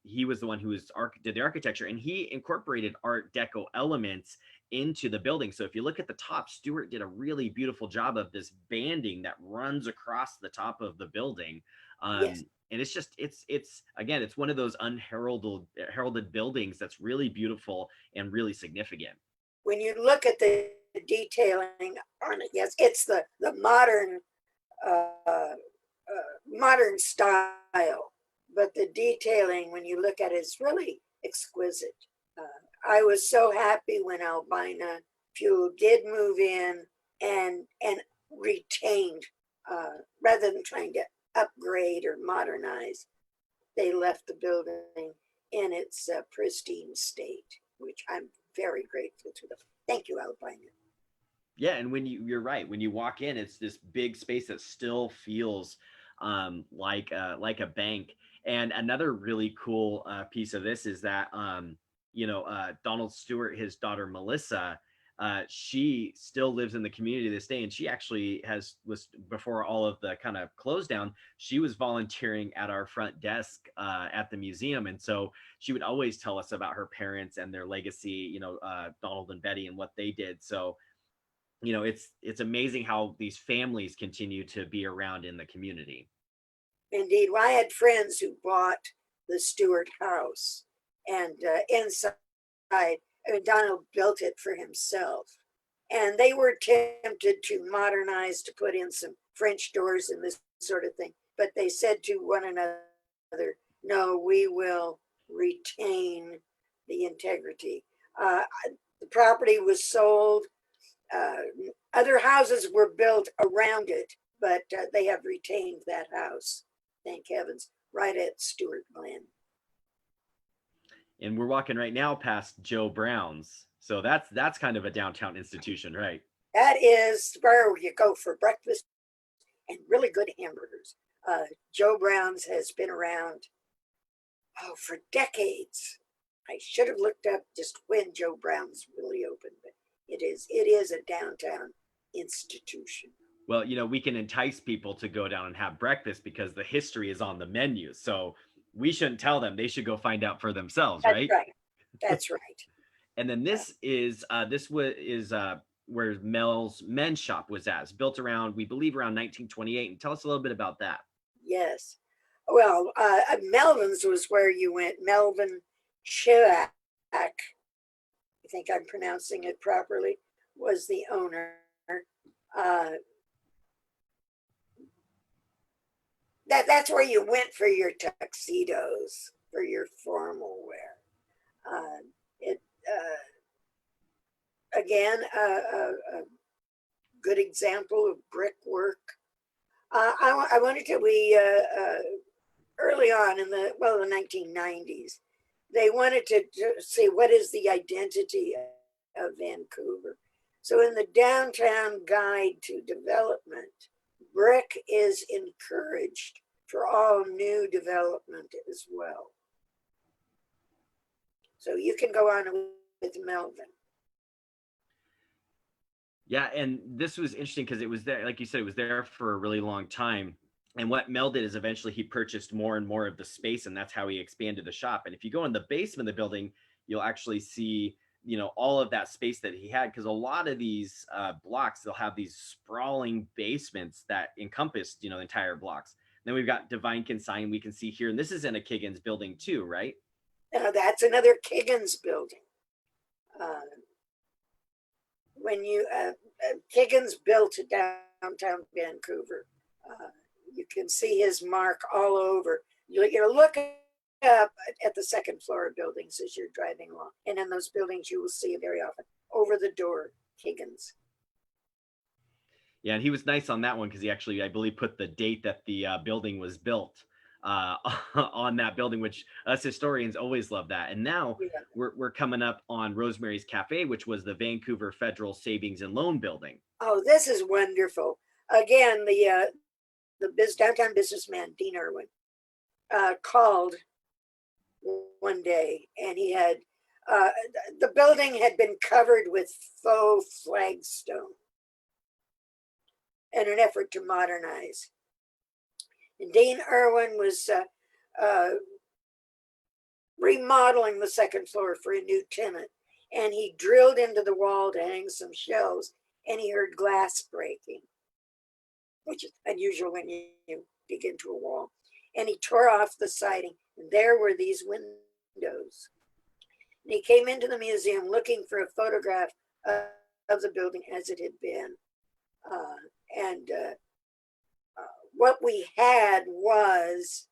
He was the one who did the architecture, and he incorporated Art Deco elements into the building. So if you look at the top, Stewart did a really beautiful job of this banding that runs across the top of the building. Yes. And it's just, it's again, it's one of those heralded buildings that's really beautiful and really significant. When you look at the detailing on it, yes, it's the modern modern style, but the detailing, when you look at it, is really exquisite. I was so happy when Albina Fuel did move in and retained, rather than trying to upgrade or modernize, they left the building in its pristine state, which I'm very grateful to them. Thank you, Albina. Yeah, and when you're right, when you walk in, it's this big space that still feels like a bank. And another really cool piece of this is that, Donald Stewart, his daughter Melissa, she still lives in the community to this day, and she actually was before all of the kind of close down. She was volunteering at our front desk at the museum, and so she would always tell us about her parents and their legacy. Donald and Betty and what they did. So it's amazing how these families continue to be around in the community. Indeed. Well, I had friends who bought the Stewart house, and inside, I mean, Donald built it for himself. And they were tempted to modernize, to put in some French doors and this sort of thing. But they said to one another, no, we will retain the integrity. The property was sold. Other houses were built around it, but they have retained that house, thank heavens, right at Stewart Glen. And we're walking right now past Joe Brown's. So that's kind of a downtown institution, right? That is where you go for breakfast and really good hamburgers. Joe Brown's has been around, for decades. I should have looked up just when Joe Brown's really opened, but it is a downtown institution. Well, we can entice people to go down and have breakfast because the history is on the menu. So we shouldn't tell them. They should go find out for themselves, That's right? right. That's right. And then this is where Mel's Men's Shop was at. It's built around, we believe, around 1928. And tell us a little bit about that. Yes. Well, Melvin's was where you went. Melvin Chirac, I think I'm pronouncing it properly, was the owner. That's where you went for your tuxedos, for your formal wear. It again a good example of brickwork. I wanted to we early on in the 1990s, they wanted to see what is the identity of Vancouver. So in the Downtown Guide to Development, brick is encouraged for all new development as well. So you can go on with Melvin. Yeah, and this was interesting because it was there, like you said, it was there for a really long time. And what Mel did is eventually he purchased more and more of the space, and that's how he expanded the shop. And if you go in the basement of the building, you'll actually see, all of that space that he had, because a lot of these blocks, they'll have these sprawling basements that encompass, the entire blocks. Then we've got Divine Consign we can see here, and this is in a Kiggins building too, right? That's another Kiggins building. When you Kiggins built downtown Vancouver, you can see his mark all over. You're looking up at the second floor of buildings as you're driving along, and in those buildings you will see very often over the door Kiggins. Yeah, and he was nice on that one because he actually, I believe, put the date that the building was built on that building, which us historians always love that. And now we're coming up on Rosemary's Cafe, which was the Vancouver Federal Savings and Loan Building. Oh, this is wonderful. Again, the downtown businessman Dean Irwin called one day, and he had the building had been covered with faux flagstone in an effort to modernize. And Dean Irwin was remodeling the second floor for a new tenant, and he drilled into the wall to hang some shelves, and he heard glass breaking, which is unusual when you dig into a wall. And he tore off the siding, and there were these windows. And he came into the museum looking for a photograph of the building as it had been. What we had was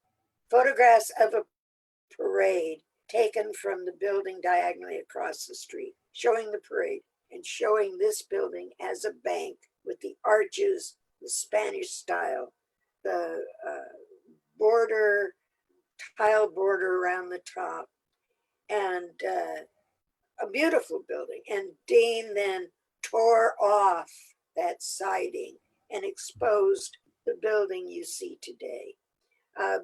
photographs of a parade taken from the building diagonally across the street, showing the parade and showing this building as a bank with the arches, the Spanish style, the tile border around the top, and a beautiful building. And Dean then tore off that siding and exposed the building you see today.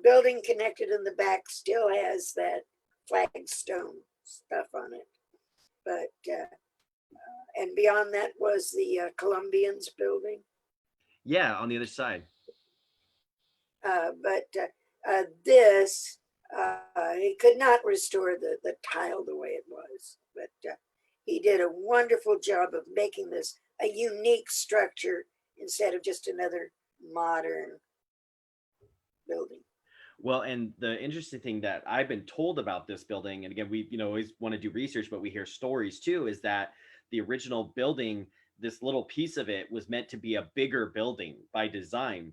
building connected in the back still has that flagstone stuff on it. But, and beyond that was the Columbians building. Yeah, on the other side. But this, he could not restore the tile the way it was. But he did a wonderful job of making this a unique structure instead of just another modern building. Well, and the interesting thing that I've been told about this building, and again, we always want to do research, but we hear stories too, is that the original building, this little piece of it was meant to be a bigger building by design.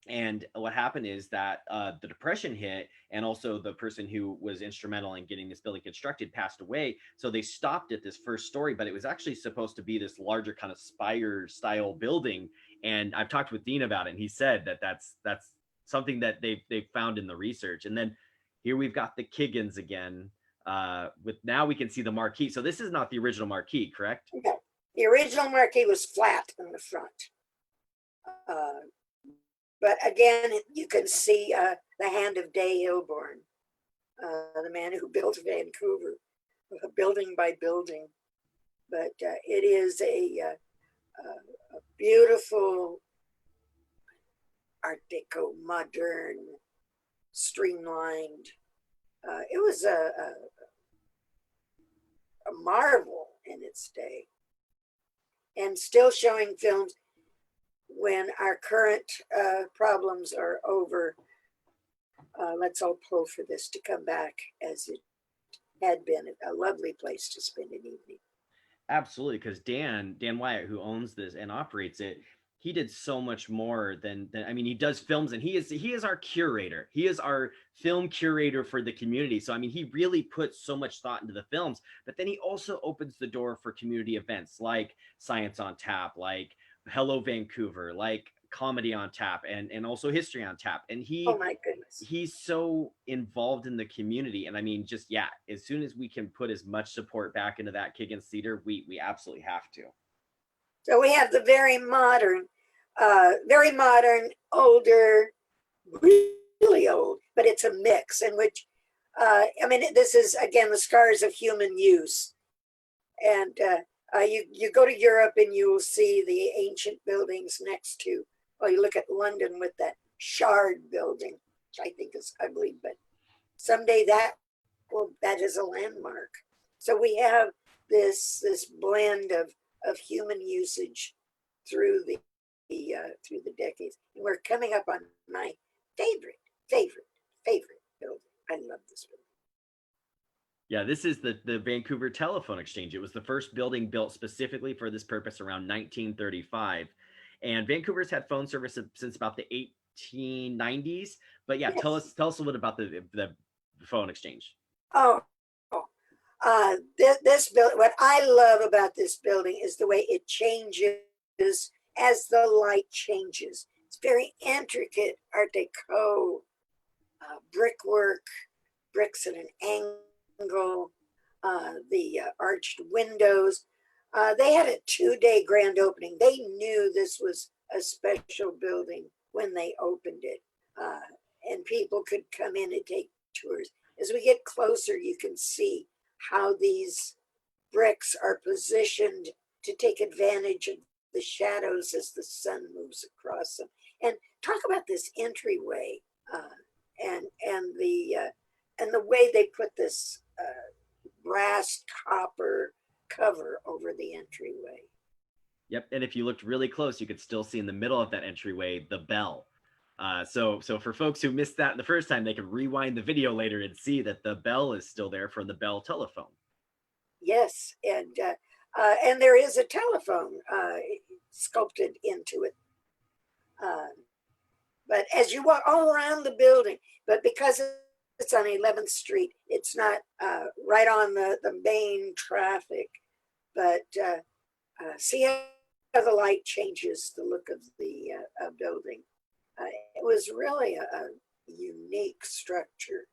And what happened is that the depression hit, and also the person who was instrumental in getting this building constructed passed away. So they stopped at this first story, but it was actually supposed to be this larger kind of spire style building. And I've talked with Dean about it, and he said that that's something that they've found in the research. And then here we've got the Kiggins again. With now we can see the marquee. So this is not the original marquee, correct? No, the original marquee was flat in the front. But again, you can see the hand of Day Hilborn, the man who built Vancouver, building by building. But it is a beautiful Art Deco, modern, streamlined. It was a marvel in its day, and still showing films. When our current problems are over, let's all pull for this to come back as it had been a lovely place to spend an evening. Absolutely, because Dan Wyatt, who owns this and operates it, he did so much more than I mean, he does films, and he is our curator. He is our film curator for the community. So I mean, he really puts so much thought into the films, but then he also opens the door for community events like Science on Tap, like Hello Vancouver, like Comedy on Tap, and also History on Tap. And Oh my goodness. he's so involved in the community. And I mean, just yeah, as soon as we can put as much support back into that Kiggins Theater, we absolutely have to. So we have the very modern, older, really old, but it's a mix in which, I mean, this is again the scars of human use. And you go to Europe and you will see the ancient buildings next to, well, you look at London with that shard building, which I think is ugly, but someday that is a landmark. So we have this blend of human usage through the decades. And we're coming up on my favorite building. I love this building. Yeah, this is the Vancouver Telephone Exchange. It was the first building built specifically for this purpose around 1935. And Vancouver's had phone service since about the 1890s. But yeah, Yes. tell us a little bit about the phone exchange. Oh, this building. What I love about this building is the way it changes as the light changes. It's very intricate Art Deco brickwork, bricks at an angle, the arched windows. They had a 2-day grand opening. They knew this was a special building when they opened it, and people could come in and take tours. As we get closer, you can see how these bricks are positioned to take advantage of the shadows as the sun moves across them. And talk about this entryway, and the way they put this brass copper cover over the entryway. Yep, and if you looked really close, you could still see in the middle of that entryway the bell. So for folks who missed that the first time, they can rewind the video later and see that the bell is still there from the Bell telephone. Yes, and there is a telephone sculpted into it. But as you walk all around the building, but because it's on 11th Street, it's not right on the main traffic. But see how the light changes the look of the building. It was really a unique structure.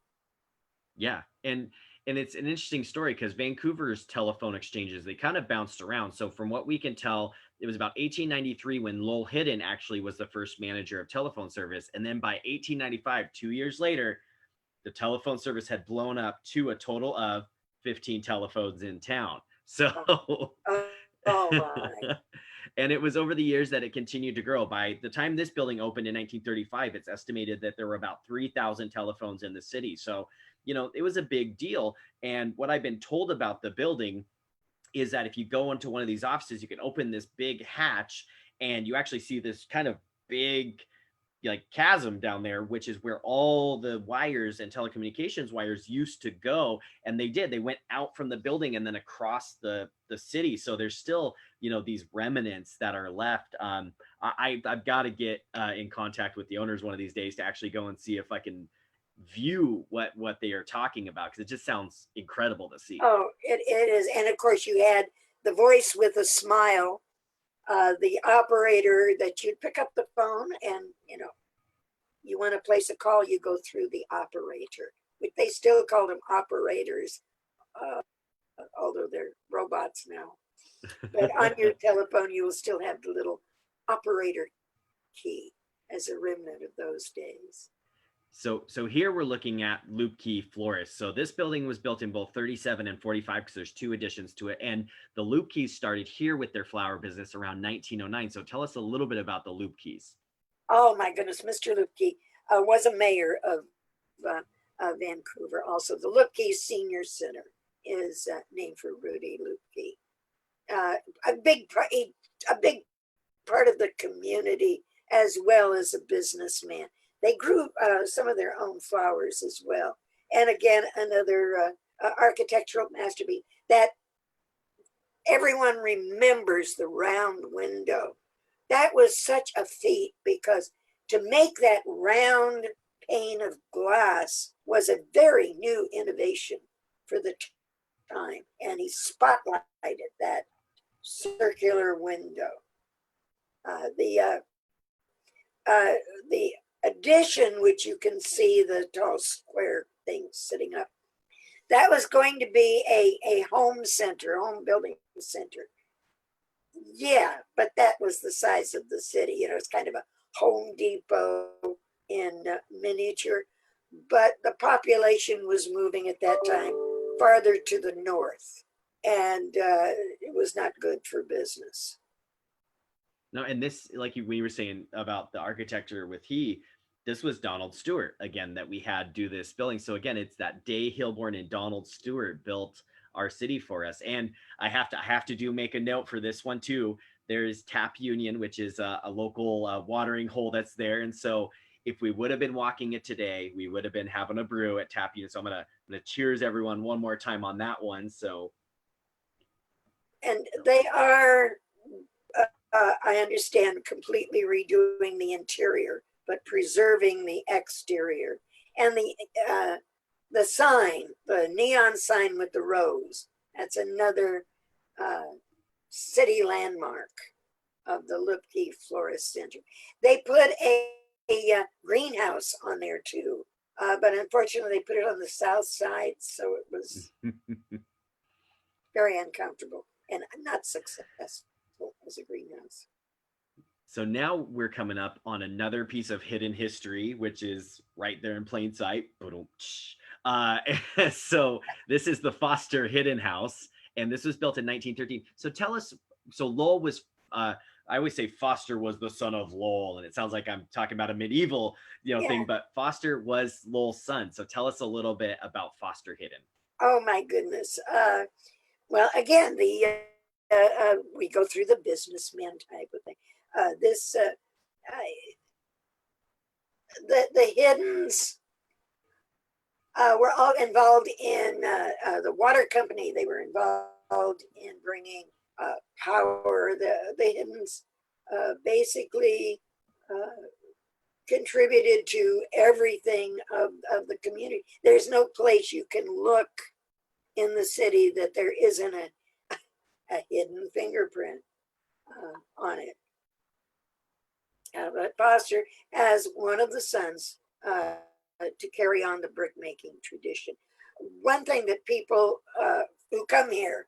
Yeah, and it's an interesting story because Vancouver's telephone exchanges, they kind of bounced around. So from what we can tell, it was about 1893 when Lowell Hidden actually was the first manager of telephone service. And then by 1895, 2 years later, the telephone service had blown up to a total of 15 telephones in town. So, Oh, oh my. and it was over the years that it continued to grow. By the time this building opened in 1935, it's estimated that there were about 3,000 telephones in the city. So, it was a big deal. And what I've been told about the building is that if you go into one of these offices, you can open this big hatch and you actually see this kind of big like chasm down there, which is where all the wires and telecommunications wires used to go. And they went out from the building and then across the city. So there's still, these remnants that are left. I've got to get in contact with the owners one of these days to actually go and see if I can view what they are talking about, because it just sounds incredible to see. Oh, it is. And of course, you had the voice with a smile, the operator that you'd pick up the phone and, you want to place a call, you go through the operator. They still call them operators, although they're robots now. But on your telephone, you will still have the little operator key as a remnant of those days. So here we're looking at Loop Key Florist. So this building was built in both 37 and 45 because there's two additions to it. And the Loop Keys started here with their flower business around 1909. So tell us a little bit about the Loop Keys. Oh my goodness, Mr. Lupke was a mayor of Vancouver. Also, the Lupke Senior Center is named for Rudy Lupke. A big part of the community, as well as a businessman. They grew some of their own flowers as well. And again, another architectural masterpiece that everyone remembers, the round window. That was such a feat, because to make that round pane of glass was a very new innovation for the time. And he spotlighted that circular window. The addition, which you can see the tall square thing sitting up, that was going to be a home building center. Yeah, but that was the size of the city. It's kind of a Home Depot in miniature. But the population was moving at that time farther to the north, and it was not good for business. No, and this, like we were saying about the architecture with this was Donald Stewart again that we had do this building. So again, it's that Day Hilborn and Donald Stewart built our city for us. And I have to make a note for this one too. There's Tap Union, which is a local watering hole that's there. And so if we would have been walking it today, we would have been having a brew at Tap Union. So I'm gonna cheers everyone one more time on that one. So, and they are, I understand, completely redoing the interior, but preserving the exterior. And the sign, the neon sign with the rose, that's another city landmark of the Lupke Florist Center. They put a greenhouse on there too, but unfortunately they put it on the south side, so it was very uncomfortable and not successful as a greenhouse. So now we're coming up on another piece of hidden history, which is right there in plain sight. So this is the Foster Hidden House, and this was built in 1913. So tell us, so Lowell was, I always say Foster was the son of Lowell, and it sounds like I'm talking about a medieval, thing, but Foster was Lowell's son. So tell us a little bit about Foster Hidden. Oh my goodness. Well, again, we go through the businessman type of thing. The Hiddens were all involved in the water company. They were involved in bringing power. The Hiddens basically contributed to everything of the community. There's no place you can look in the city that there isn't a hidden fingerprint on it. But Foster has one of the sons to carry on the brick making tradition. One thing that people who come here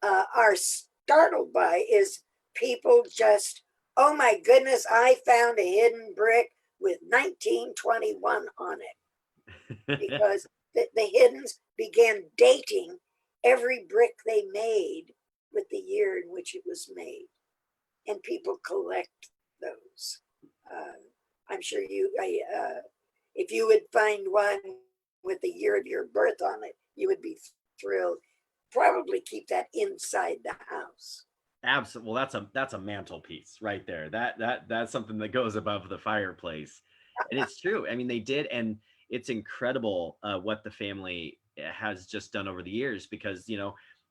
are startled by is people just, oh my goodness, I found a hidden brick with 1921 on it, because the hiddens began dating every brick they made with the year in which it was made. And people collect those. I'm sure if you would find one with the year of your birth on it, you would be thrilled. Probably keep that inside the house. Absolutely. Well, that's a mantelpiece right there. That's something that goes above the fireplace, and it's true. I mean, they did, and it's incredible what the family has just done over the years, because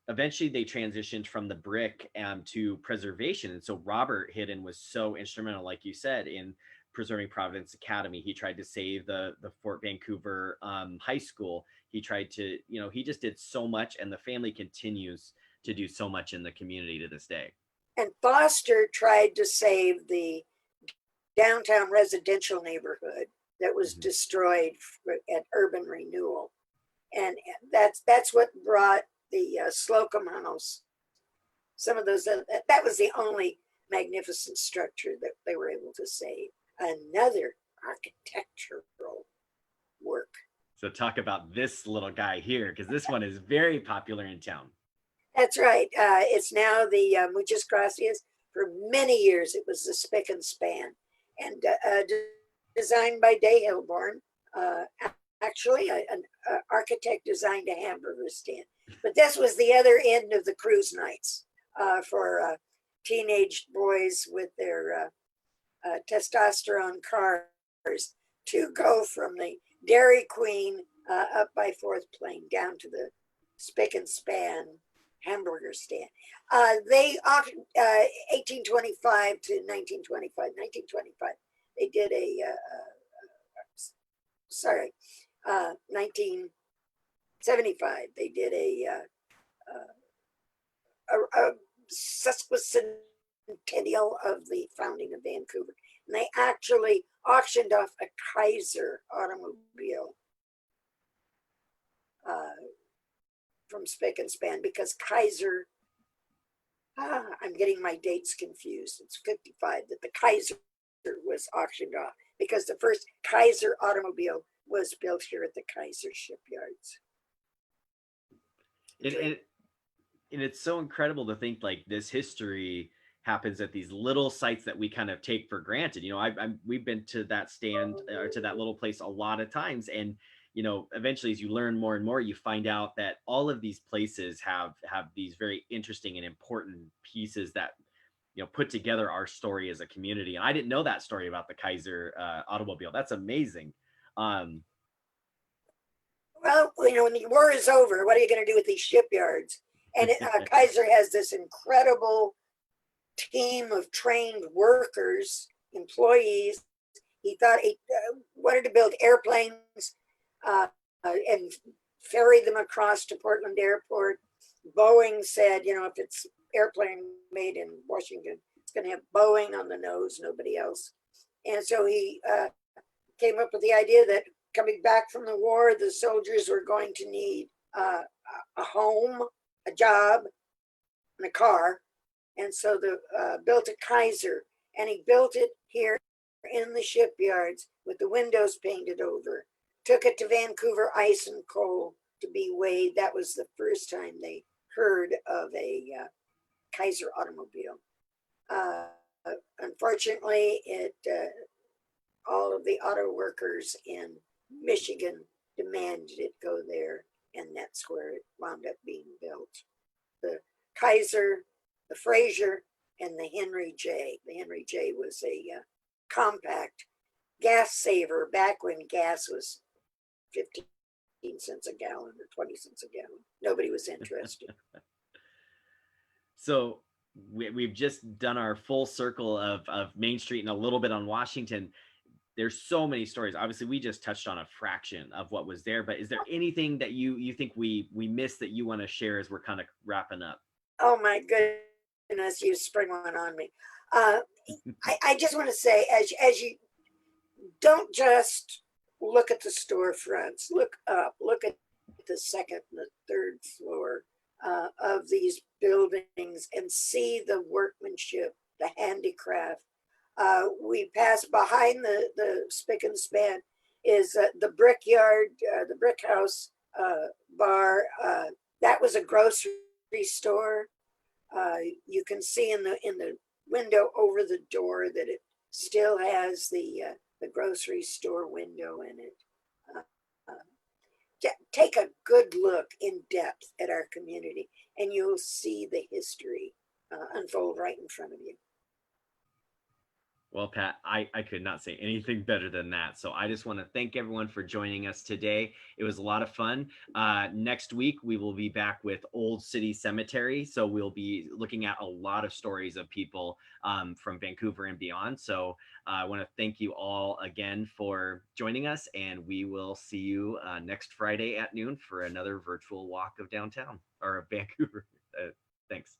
eventually they transitioned from the brick to preservation, and so Robert Hidden was so instrumental, like you said, in preserving Providence Academy. He tried to save the Fort Vancouver high school. He tried to, he just did so much, and the family continues to do so much in the community to this day. And Foster tried to save the downtown residential neighborhood that was destroyed at urban renewal. And that's what brought the Slocum House. Some of those, that was the only magnificent structure that they were able to save. Another architectural work. So talk about this little guy here, because this one is very popular in town. That's right. It's now the Muchas Gracias. For many years, it was the Spick and Span, and designed by Day Hilborn. Actually, an architect designed a hamburger stand. But this was the other end of the cruise nights for teenage boys with their testosterone cars to go from the Dairy Queen up by Fourth Plain down to the Spick and Span hamburger stand. They 1825 to 1925. 1925, they did 1975, they did a sesquicentennial of the founding of Vancouver. And they actually auctioned off a Kaiser automobile from Spick and Span, because Kaiser, I'm getting my dates confused. It's 55 that the Kaiser was auctioned off, because the first Kaiser automobile was built here at the Kaiser shipyards. And it's so incredible to think like this history happens at these little sites that we kind of take for granted. We've been to that stand or to that little place a lot of times, and eventually as you learn more and more, you find out that all of these places have these very interesting and important pieces that put together our story as a community. And I didn't know that story about the Kaiser automobile. That's amazing. Well, when the war is over, what are you going to do with these shipyards? And Kaiser has this incredible team of trained workers, employees. He thought he wanted to build airplanes and ferry them across to Portland Airport. Boeing said, if it's airplane made in Washington, it's going to have Boeing on the nose, nobody else. And so he came up with the idea that coming back from the war, the soldiers were going to need a home, a job, and a car. And so they built a Kaiser, and he built it here in the shipyards with the windows painted over. Took it to Vancouver Ice and Coal to be weighed. That was the first time they heard of a Kaiser automobile. Unfortunately, all of the auto workers in Michigan demanded it go there, and that's where it wound up being built. The Kaiser, the Fraser, and the Henry J. The Henry J was a compact gas saver back when gas was 15 cents a gallon or 20 cents a gallon. Nobody was interested. So we've just done our full circle of Main Street and a little bit on Washington. There's so many stories. Obviously, we just touched on a fraction of what was there, but is there anything that you think we missed that you want to share as we're kind of wrapping up? Oh my goodness, you spring one on me. I just want to say, as you don't just look at the storefronts, look up, look at the second and the third floor. of these buildings and see the workmanship, the handicraft. We pass behind the spick and span is the brickyard, the brick house bar. That was a grocery store. You can see in the window over the door that it still has the grocery store window in it. Take a good look in depth at our community, and you'll see the history unfold right in front of you. Well, Pat, I could not say anything better than that. So I just want to thank everyone for joining us today. It was a lot of fun. Next week, we will be back with Old City Cemetery. So we'll be looking at a lot of stories of people from Vancouver and beyond. So I want to thank you all again for joining us. And we will see you next Friday at noon for another virtual walk of downtown or of Vancouver. Thanks.